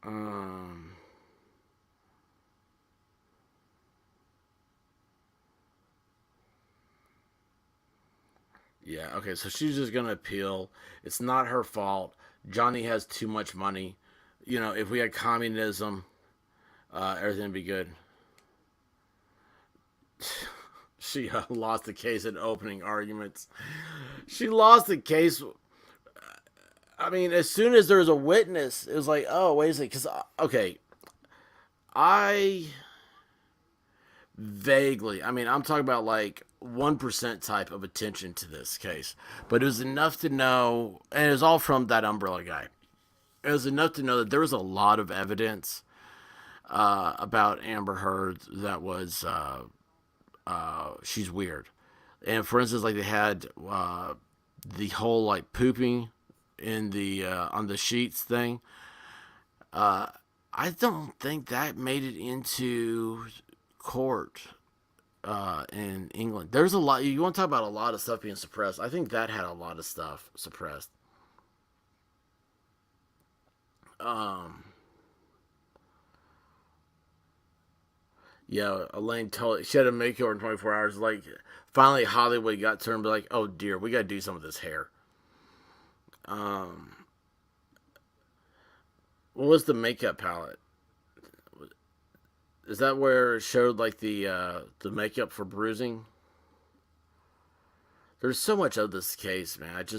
Um, yeah, okay, so she's just gonna appeal. It's not her fault. Johnny has too much money. If we had communism, everything would be good. She lost the case in opening arguments. She lost the case. I mean, as soon as there was a witness, it was like, oh, wait a second. Because, okay, I vaguely, I mean, I'm talking about like 1% type of attention to this case. But it was enough to know, and it was all from that umbrella guy. It was enough to know that there was a lot of evidence about Amber Heard that was she's weird. And for instance, like they had the whole like pooping in the on the sheets thing. Uh, I don't think that made it into court in England. There's a lot. You want to talk about a lot of stuff being suppressed? I think that had a lot of stuff suppressed. Um, yeah, Elaine told she had a makeover in 24 hours. Like, finally, Hollywood got to her and be like, "Oh dear, we got to do some of this hair." Um, what was the makeup palette? Is that where it showed like the makeup for bruising? There's so much of this case, man. It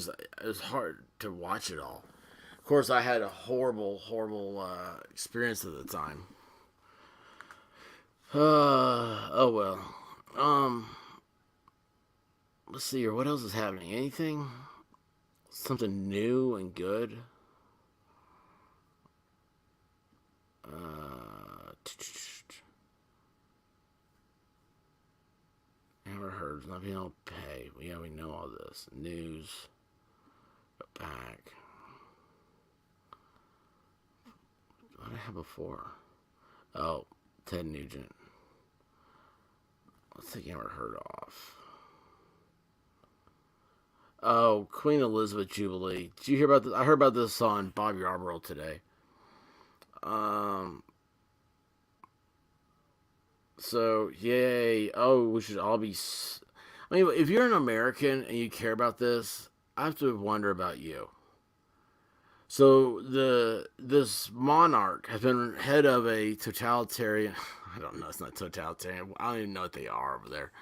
was hard to watch it all. Of course, I had a horrible, horrible experience at the time. Oh well. Um, let's see here. What else is happening? Anything? Something new and good? Uh, Never heard. Not being able to pay. Yeah, we know all this. News. Go back. What did I have before? Oh, Ted Nugent. Let's take Amber Heard off. Oh, Queen Elizabeth Jubilee. Did you hear about this? I heard about this on Bob Yarborough today. Um, so yay! Oh, we should all be. I mean, if you're an American and you care about this, I have to wonder about you. So this monarch has been head of a totalitarian. I don't know. It's not totalitarian. I don't even know what they are over there.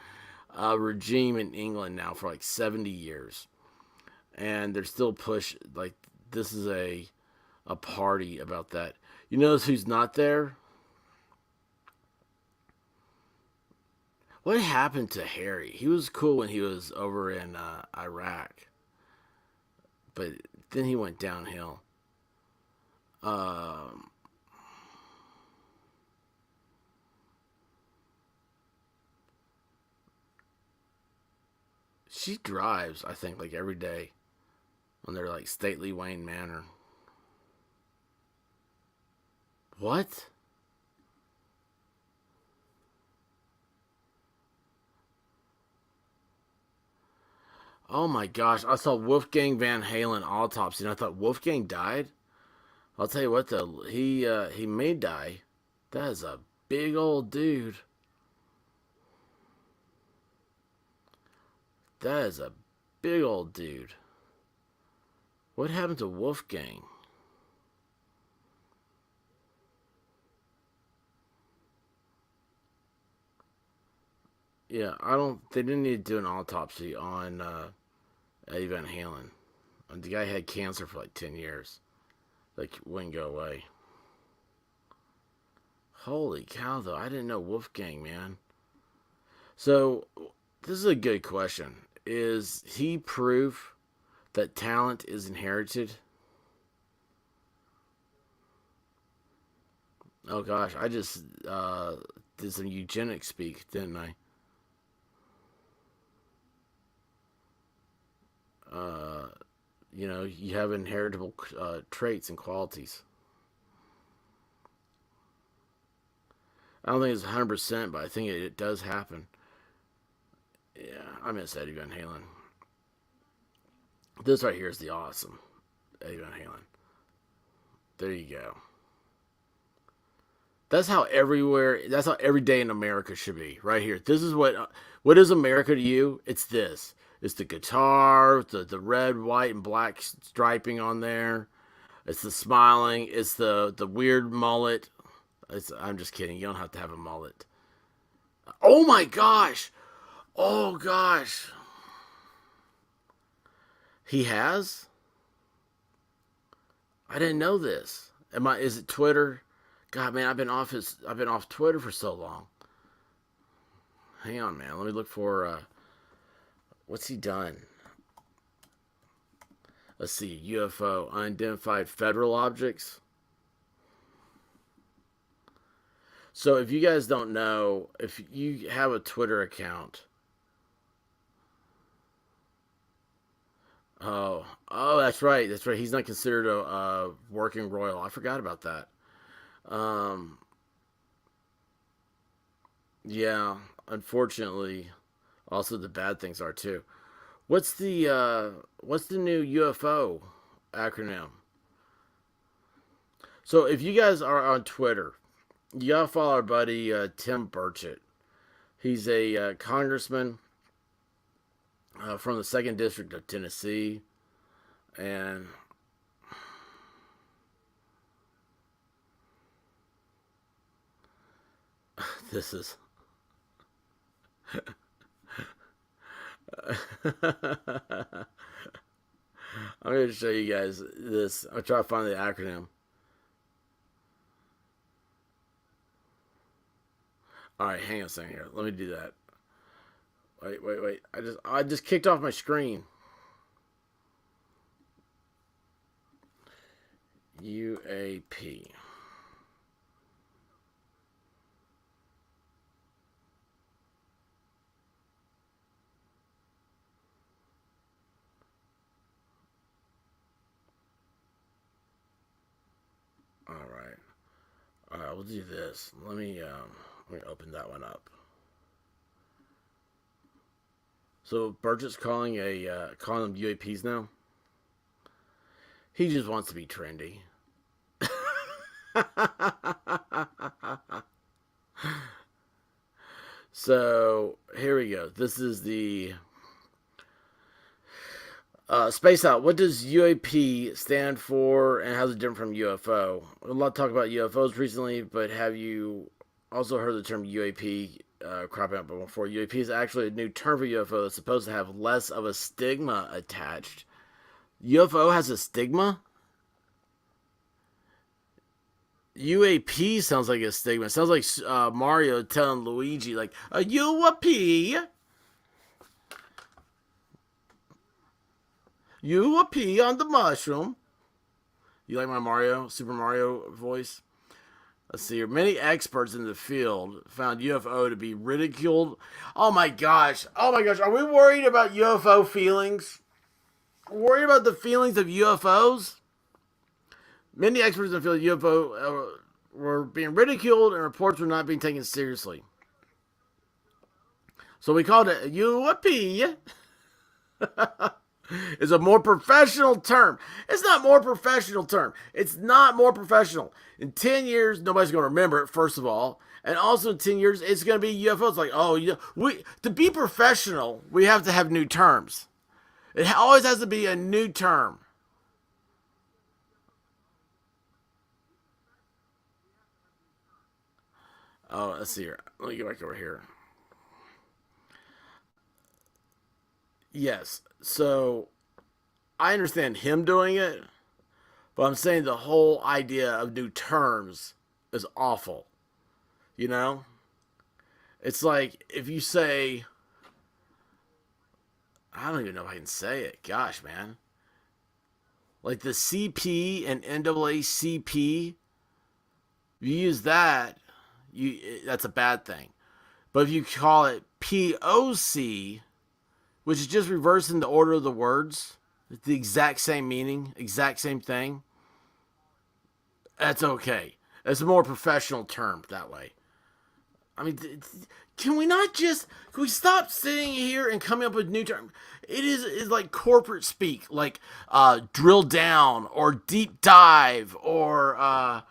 Regime in England now for like 70 years, and they're still push like this is a party about that. You notice who's not there? What happened to Harry? He was cool when he was over in Iraq, but then he went downhill. Um, she drives, I think, like every day when they're like stately Wayne Manor. What? Oh my gosh! I saw Wolfgang Van Halen autopsy, and I thought Wolfgang died. I'll tell you what, though, he may die. That is a big old dude. That is a big old dude. What happened to Wolfgang? Yeah, I don't. They didn't need to do an autopsy on Eddie Van Halen. The guy had cancer for like 10 years. Like wouldn't go away. Holy cow! Though I didn't know Wolfgang, man. So this is a good question. Is he proof that talent is inherited? Oh gosh, I just did some eugenics speak, didn't I? Uh, you have inheritable traits and qualities. I don't think it's 100%, but I think it does happen. Yeah, I miss Eddie Van Halen. This right here is the awesome Eddie Van Halen. There you go. That's how everywhere. That's how every day in America should be. Right here. This is what is America to you? It's this. It's the guitar, the red, white, and black striping on there. It's the smiling. It's the weird mullet. I'm just kidding. You don't have to have a mullet. Oh my gosh. Oh gosh. He has. I didn't know this. Am I? Is it Twitter? God, man, I've been off Twitter for so long. Hang on, man. Let me look for what's he done. Let's see. UFO, unidentified federal objects. So if you guys don't know, if you have a Twitter account, oh, that's right, that's right. He's not considered a working royal. I forgot about that. Um, yeah, unfortunately, also the bad things are too. What's the new UFO acronym? So if you guys are on Twitter, you gotta follow our buddy Tim Burchett. He's a congressman from the second district of Tennessee, and this is. I'm going to show you guys this. I'll try to find the acronym. All right, hang on a second here. Let me do that. Wait. I just kicked off my screen. UAP. All right. All right, we'll do this. Let me open that one up. So Burgett's calling them UAPs now. He just wants to be trendy. So here we go. This is the Space Out. What does UAP stand for, and how's it different from UFO? A lot of talk about UFOs recently, but have you also heard the term UAP cropping up before? UAP is actually a new term for UFO that's supposed to have less of a stigma attached. UFO has a stigma? UAP sounds like a stigma. It sounds like Mario telling Luigi, like, a UAP? UAP on the mushroom. You like my Super Mario voice? Let's see here. Many experts in the field found UFO to be ridiculed. Oh my gosh. Oh my gosh. Are we worried about UFO feelings? Worried about the feelings of UFOs? Many experts in the field of UFO were being ridiculed and reports were not being taken seriously. So we called it UAP. It's a more professional term. It's not more professional term. It's not more professional. In 10 years, nobody's going to remember it, first of all. And also in 10 years, it's going to be UFOs. It's like, oh, to be professional, we have to have new terms. It always has to be a new term. Oh, let's see here. Let me get back over here. Yes. So I understand him doing it, but I'm saying the whole idea of new terms is awful. You know? It's like if you say, I don't even know if I can say it. Gosh, man. Like the CP and NAACP, if you use that, that's a bad thing. But if you call it POC, which is just reversing the order of the words, it's the exact same meaning, exact same thing, that's okay. It's a more professional term that way. I mean, can we stop sitting here and coming up with new terms? Is like corporate speak, like drill down or deep dive or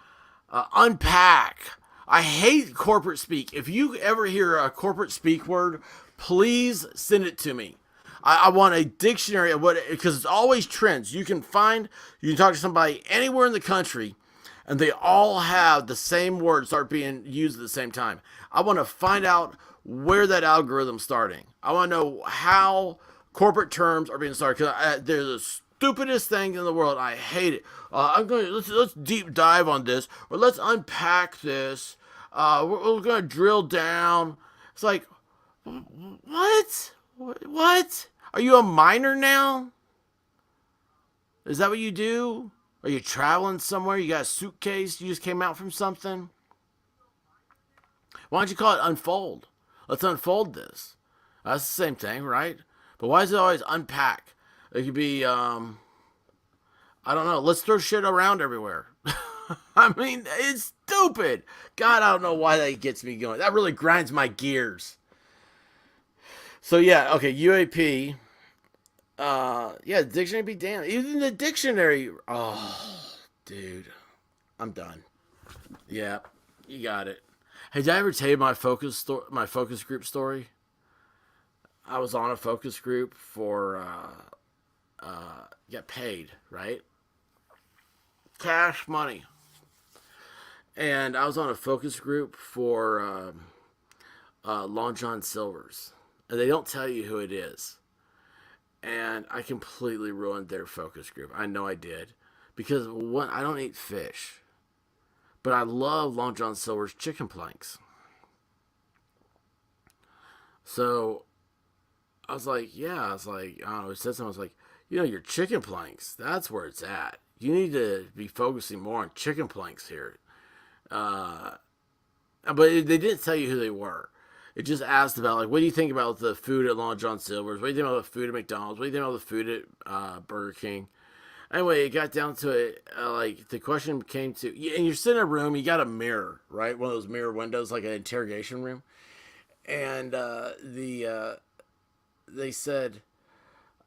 unpack. I hate corporate speak. If you ever hear a corporate speak word, please send it to me. I want a dictionary of what, because it's always trends. You can talk to somebody anywhere in the country, and they all have the same words start being used at the same time. I want to find out where that algorithm's starting. I want to know how corporate terms are being started, because they're the stupidest thing in the world. I hate it. Let's deep dive on this, or let's unpack this. We're going to drill down. It's like, what? What? Are you a minor now? Is that what you do? Are you traveling somewhere? You got a suitcase? You just came out from something? Why don't you call it unfold? Let's unfold this. That's the same thing, right? But why is it always unpack? It could be, I don't know. Let's throw shit around everywhere. I mean, it's stupid. God, I don't know why that gets me going. That really grinds my gears. So yeah, okay, UAP. Yeah, dictionary be damned. Even the dictionary. Oh, dude, I'm done. Yeah, you got it. Hey, did I ever tell you my focus group story? I was on a focus group for get paid, right? Cash money. And I was on a focus group for Long John Silver's. And they don't tell you who it is. And I completely ruined their focus group. I know I did. Because, one, I don't eat fish. But I love Long John Silver's chicken planks. So, I was like, I don't know, it said something, I was like, your chicken planks, that's where it's at. You need to be focusing more on chicken planks here. But they didn't tell you who they were. It just asked about, like, what do you think about the food at Long John Silver's? What do you think about the food at McDonald's? What do you think about the food at Burger King? Anyway, it got down to it, like, the question came to, and you're sitting in a room, you got a mirror, right? One of those mirror windows, like an interrogation room. And they said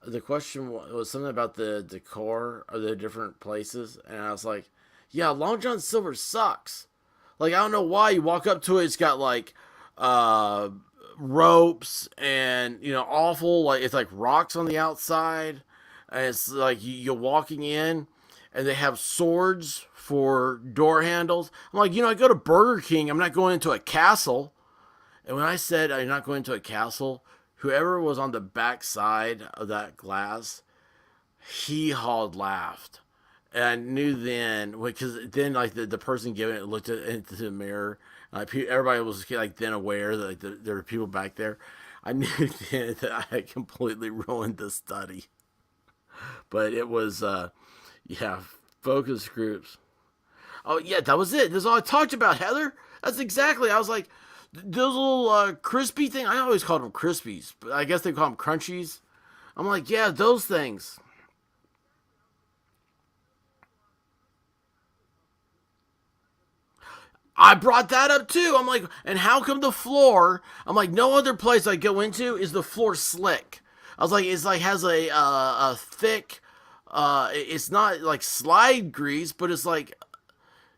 the question was something about the decor of the different places, and I was like, yeah, Long John Silver sucks. Like, I don't know why you walk up to it, it's got like uh ropes and awful, like it's like rocks on the outside, and it's like you're walking in, and they have swords for door handles. I'm like, I go to Burger King. I'm not going into a castle. And when I said I'm not going to a castle, whoever was on the back side of that glass, he hauled laughed. And I knew then, because then like the person giving it looked into the mirror. Everybody was like then aware that like there were people back there. I knew then that I had completely ruined the study. But it was, yeah, focus groups. Oh yeah, that was it. That's all I talked about, Heather. That's exactly. I was like, those little crispy thing. I always called them crispies, but I guess they call them crunchies. I'm like, yeah, those things. I brought that up too. I'm like, and how come the floor? I'm like, no other place I go into is the floor slick. I was like, it's like has a thick. It's not like slide grease, but it's like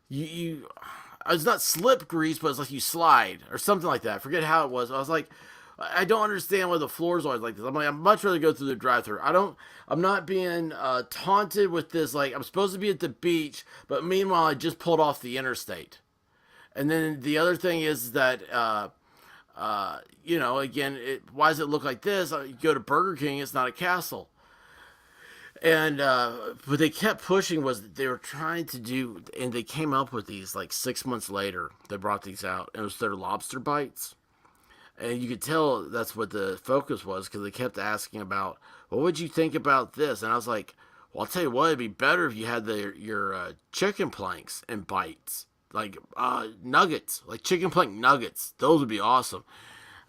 you it's not slip grease, but it's like you slide or something like that. I forget how it was. I was like, I don't understand why the floor is always like this. I'm like, I'd much rather go through the drive-through. I'm not being taunted with this. Like, I'm supposed to be at the beach, but meanwhile, I just pulled off the interstate. And then the other thing is that, again, why does it look like this? You go to Burger King, it's not a castle. And what they kept pushing was that they were trying to do, and they came up with these like 6 months later. They brought these out, and it was their lobster bites, and you could tell that's what the focus was because they kept asking about, what would you think about this? And I was like, well, I'll tell you what, it'd be better if you had your chicken planks and bites, like nuggets, like chicken plank nuggets. Those would be awesome.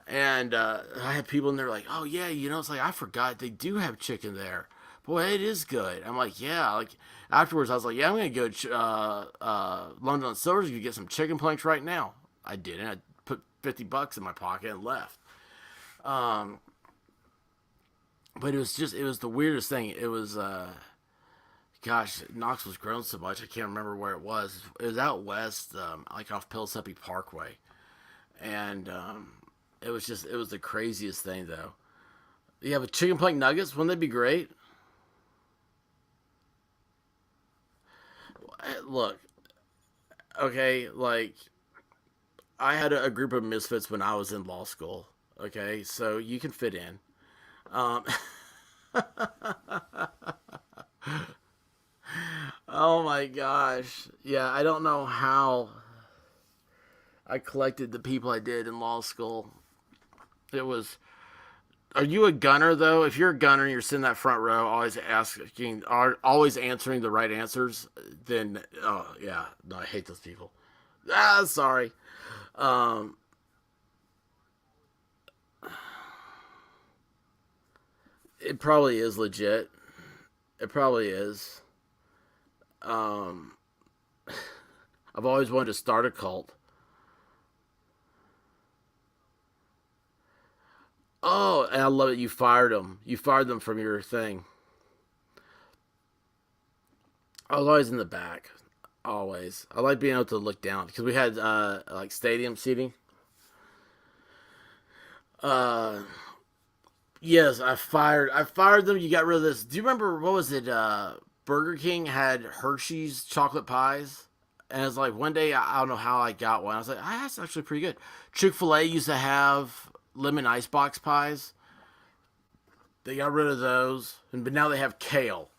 And I had people in there like, oh yeah, it's like I forgot they do have chicken there. Boy, it is good. I'm like, yeah. Like afterwards, I was like, yeah, I'm gonna go London Silver's to get some chicken planks right now. I didn't. I put $50 in my pocket and left. Um, but it was the weirdest thing. It was, gosh, Knoxville's grown so much. I can't remember where it was. It was out west, like off Pillsbury Parkway, and it was the craziest thing though. Yeah, but chicken plank nuggets, wouldn't they be great? Look, okay, like I had a group of misfits when I was in law school. Okay, so you can fit in. Um, oh my gosh, yeah, I don't know how I collected the people I did in law school. It was. Are you a gunner though? If you're a gunner and you're sitting in that front row, always answering the right answers, then oh yeah, no, I hate those people. Sorry. Um, it probably is legit. It probably is. Um, I've always wanted to start a cult. Oh, and I love it. You fired them. You fired them from your thing. I was always in the back. Always. I like being able to look down because we had like stadium seating. Uh, yes, I fired them. You got rid of this. Do you remember what was it? Burger King had Hershey's chocolate pies. And it's like one day I don't know how I got one. I was like, ah, that's actually pretty good. Chick-fil-A used to have lemon icebox pies. They got rid of those, but now they have kale.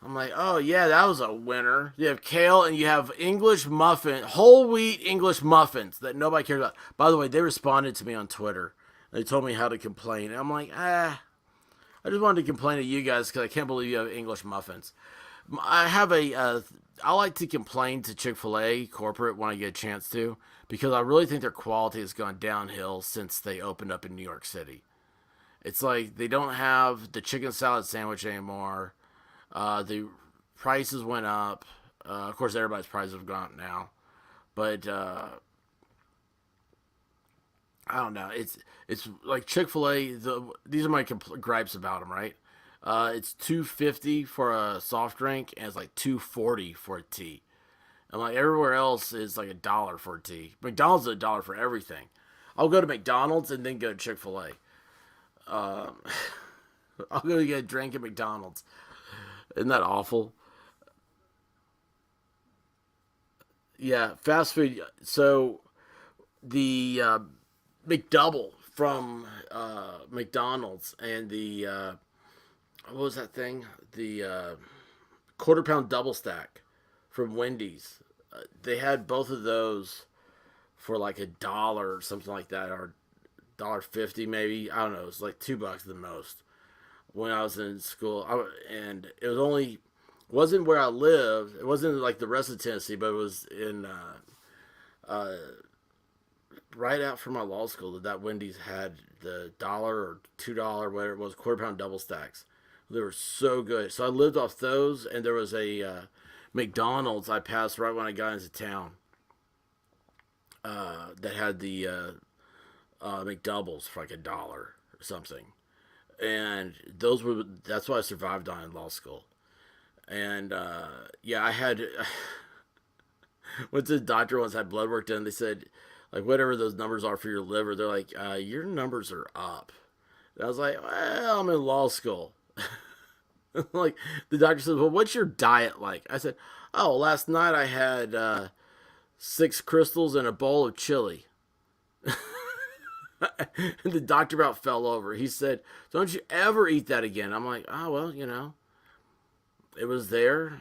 I'm like, oh yeah, that was a winner. You have kale and you have English muffin, whole wheat English muffins that nobody cares about. By the way, they responded to me on Twitter. They told me how to complain. I'm like, I just wanted to complain to you guys because I can't believe you have English muffins. I have I like to complain to Chick-fil-A corporate when I get a chance to because I really think their quality has gone downhill since they opened up in New York City. It's like they don't have the chicken salad sandwich anymore. The prices went up. Of course, everybody's prices have gone up now. But don't know. It's like Chick-fil-A. These are my gripes about them, right? It's $2.50 for a soft drink, and it's like $2.40 for a tea. And like everywhere else is like $1 for a tea. McDonald's is $1 for everything. I'll go to McDonald's and then go to Chick-fil-A. Um, I'll go get a drink at McDonald's. Isn't that awful? Yeah, fast food. So the McDouble from McDonald's and the what was that thing? The quarter pound double stack from Wendy's. They had both of those for like $1 or something like that, or $1.50 maybe. I don't know. It's like $2 the most when I was in school. And it was only wasn't where I lived. It wasn't like the rest of Tennessee, but it was in uh, right out from my law school. That Wendy's had the dollar or $2, whatever it was, quarter pound double stacks. They were so good. So I lived off those, and there was a McDonald's I passed right when I got into town that had the McDoubles for like $1 or something, and that's what I survived on in law school. And yeah, I had went to the doctor once, had blood work done. They said like whatever those numbers are for your liver, they're like your numbers are up. And I was like, well, I'm in law school. Like the doctor says, well, what's your diet like? I said, oh, last night I had 6 crystals and a bowl of chili. And the doctor about fell over. He said, don't you ever eat that again. I'm like, oh, well, it was there.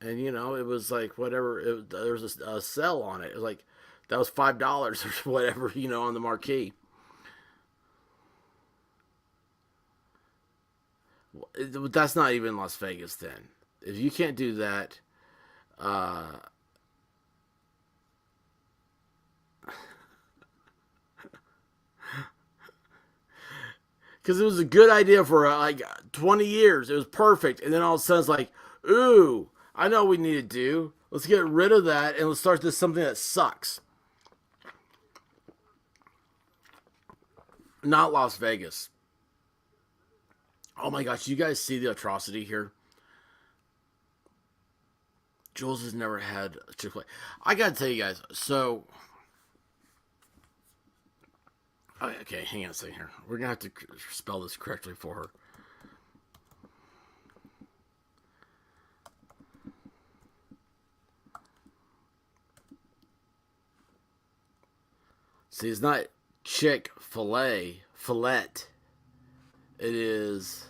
And, it was like whatever. There was a sell on it. It was like, that was $5 or whatever, on the marquee. That's not even Las Vegas then. If you can't do that, uh, because it was a good idea for like 20 years. It was perfect. And then all of a sudden it's like, ooh, I know what we need to do. Let's get rid of that and let's start this something that sucks. Not Las Vegas. Oh my gosh, you guys see the atrocity here? Jules has never had Chick-fil-A. I gotta tell you guys, so okay, hang on a second here. We're gonna have to spell this correctly for her. See, it's not Chick-fil-A, fillet. It is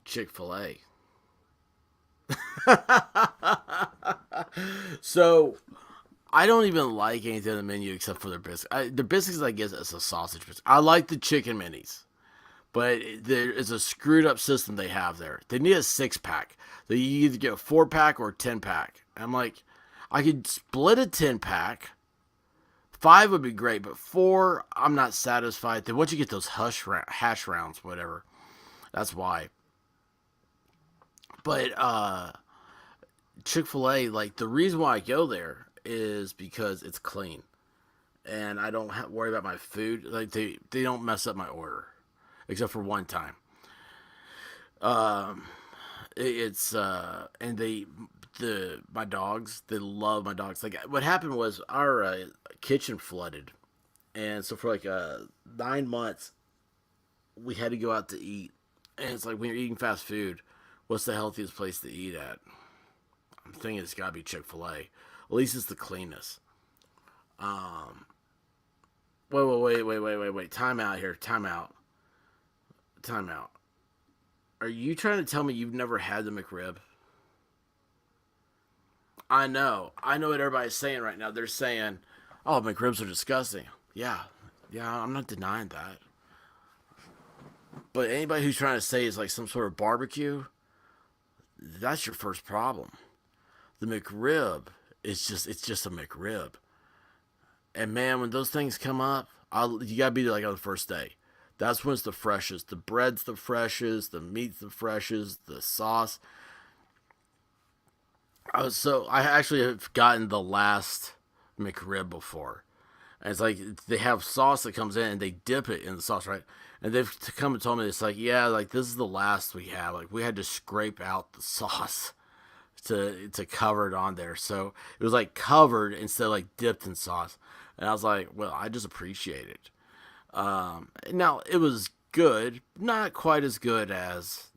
Chick-fil-A. So, I don't even like anything on the menu except for their biscuits. The biscuits, I guess, is a sausage biscuit. I like the chicken minis, but there is a screwed up system they have there. They need a 6-pack. They either get a 4-pack or a 10-pack. I'm like, I could split a 10-pack. 5 would be great, but 4, I'm not satisfied. Then once you get those hash rounds, whatever, that's why. But Chick-fil-A, like the reason why I go there is because it's clean, and I don't worry about my food. Like they don't mess up my order, except for one time. Um, it's and my dogs, they love my dogs. Like what happened was our kitchen flooded, and so for like 9 months we had to go out to eat. And it's like when you're eating fast food, what's the healthiest place to eat at? I'm thinking it's got to be Chick-fil-A. At least it's the cleanest. Um, wait. Time out here. Time out. Time out. Are you trying to tell me you've never had the McRib? I know. I know what everybody's saying right now. They're saying, oh, McRibs are disgusting. Yeah. Yeah, I'm not denying that. But anybody who's trying to say it's like some sort of barbecue, that's your first problem. The McRib it's just a McRib. And man, when those things come up, you gotta be there like on the first day. That's when it's the freshest. The bread's the freshest, the meat's the freshest, the sauce. I actually have gotten the last McRib before, And it's like they have sauce that comes in and they dip it in the sauce, right? And they've come and told me it's like, yeah, like this is the last we have. Like we had to scrape out the sauce to cover it on there. So it was like covered instead of like dipped in sauce. And I was like, well, I just appreciate it. Now it was good, not quite as good as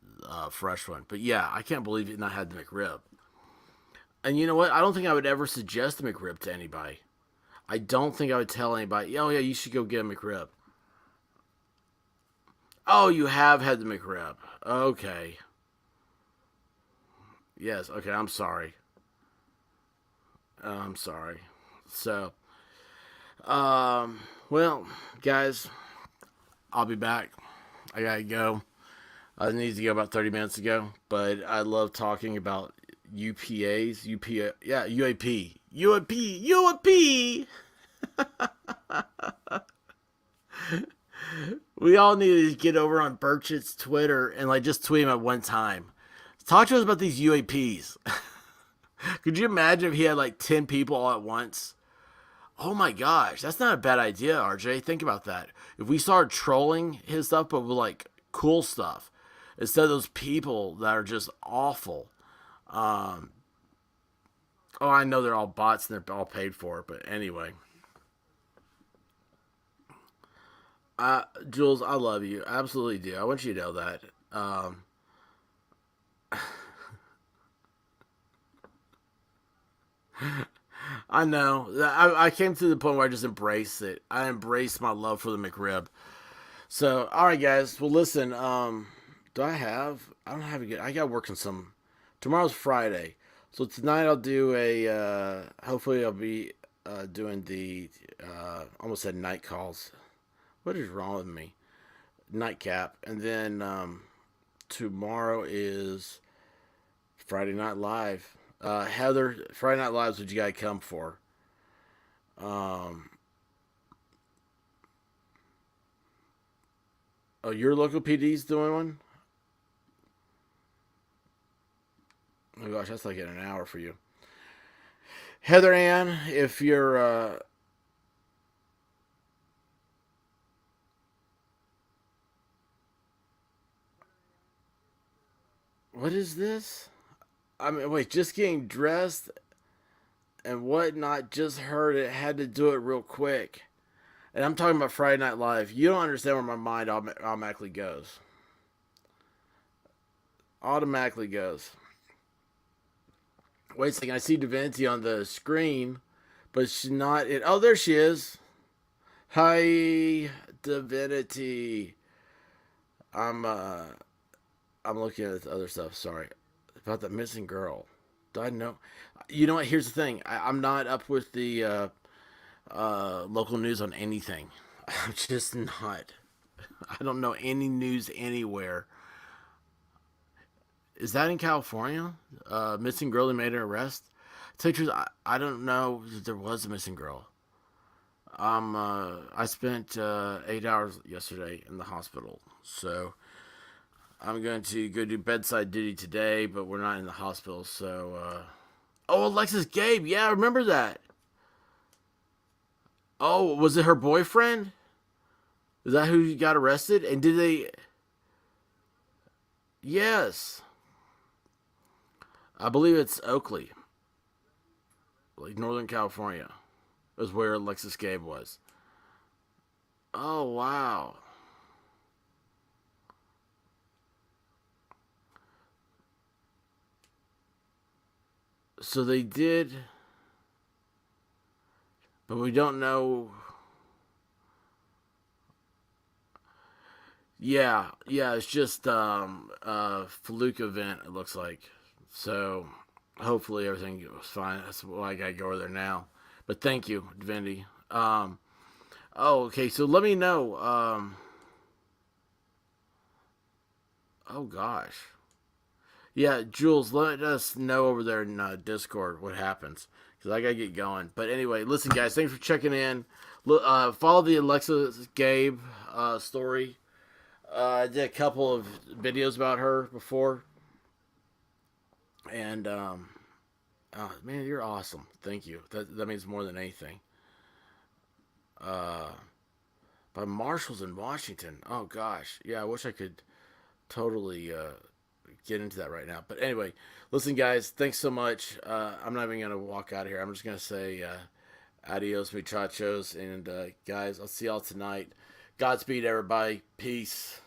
fresh one, but yeah, I can't believe it not had the McRib. And you know what? I don't think I would ever suggest the McRib to anybody. I don't think I would tell anybody, oh yeah, you should go get a McRib. Oh, you have had the McRib. Okay. Yes. Okay. I'm sorry. I'm sorry. So, well, guys, I'll be back. I gotta go. I needed to go about 30 minutes ago, but I love talking about UPAs, UPA, yeah, UAP, UAP, UAP. We all need to get over on Burchett's Twitter and like just tweet him at one time. Talk to us about these UAPs. Could you imagine if he had like 10 people all at once? Oh my gosh, that's not a bad idea, RJ. Think about that. If we start trolling his stuff, but with like cool stuff, instead of those people that are just awful. Um, oh, I know they're all bots and they're all paid for, but anyway. Jules, I love you. I absolutely do. I want you to know that. I know. I came to the point where I just embraced it. I embraced my love for the McRib. So, all right, guys. Well, listen. Do I have? I don't have a good. I got to work on some. Tomorrow's Friday, so tonight I'll do a. Hopefully, I'll be doing the. Almost said night calls. What is wrong with me? Nightcap, and then tomorrow is Friday Night Live. Heather, Friday Night Live is what you gotta come for. Um, oh, your local PD's doing one? Oh gosh, that's like in an hour for you. Heather Ann, if you're, what is this? I mean, wait, just getting dressed and whatnot. Just heard it. Had to do it real quick. And I'm talking about Friday Night Live. You don't understand where my mind automatically goes. Automatically goes. Wait a second. I see Divinity on the screen, but she's not. It. Oh, there she is. Hi, Divinity. I'm I'm looking at the other stuff. Sorry about the missing girl. Do I know? You know what? Here's the thing. I'm not up with the local news on anything. I'm just not. I don't know any news anywhere. Is that in California? Missing girl who made an arrest. Tell you the truth, I don't know if there was a missing girl. I spent 8 hours yesterday in the hospital, so I'm going to go do bedside duty today. But we're not in the hospital, so. Oh, Alexis Gabe, yeah, I remember that. Oh, was it her boyfriend? Is that who got arrested? And did they? Yes, I believe it's Oakley, like Northern California, is where Alexis Gabe was. Oh wow. So they did, but we don't know. Yeah, yeah, it's just a fluke event. It looks like. So hopefully everything was fine. That's why I gotta go over there now. But thank you, Divinity. Oh, okay. So let me know. Oh gosh. Yeah, Jules, let us know over there in Discord what happens because I gotta get going. But anyway, listen, guys, thanks for checking in. Follow the Alexa Gabe story. I did a couple of videos about her before, and oh, man, you're awesome. Thank you. That means more than anything. uh, by Marshalls in Washington. Oh gosh, yeah, I wish I could totally get into that right now. But anyway, listen, guys, thanks so much. I'm not even gonna walk out of here. I'm just gonna say adios, muchachos, and guys, I'll see y'all tonight. Godspeed, everybody. Peace.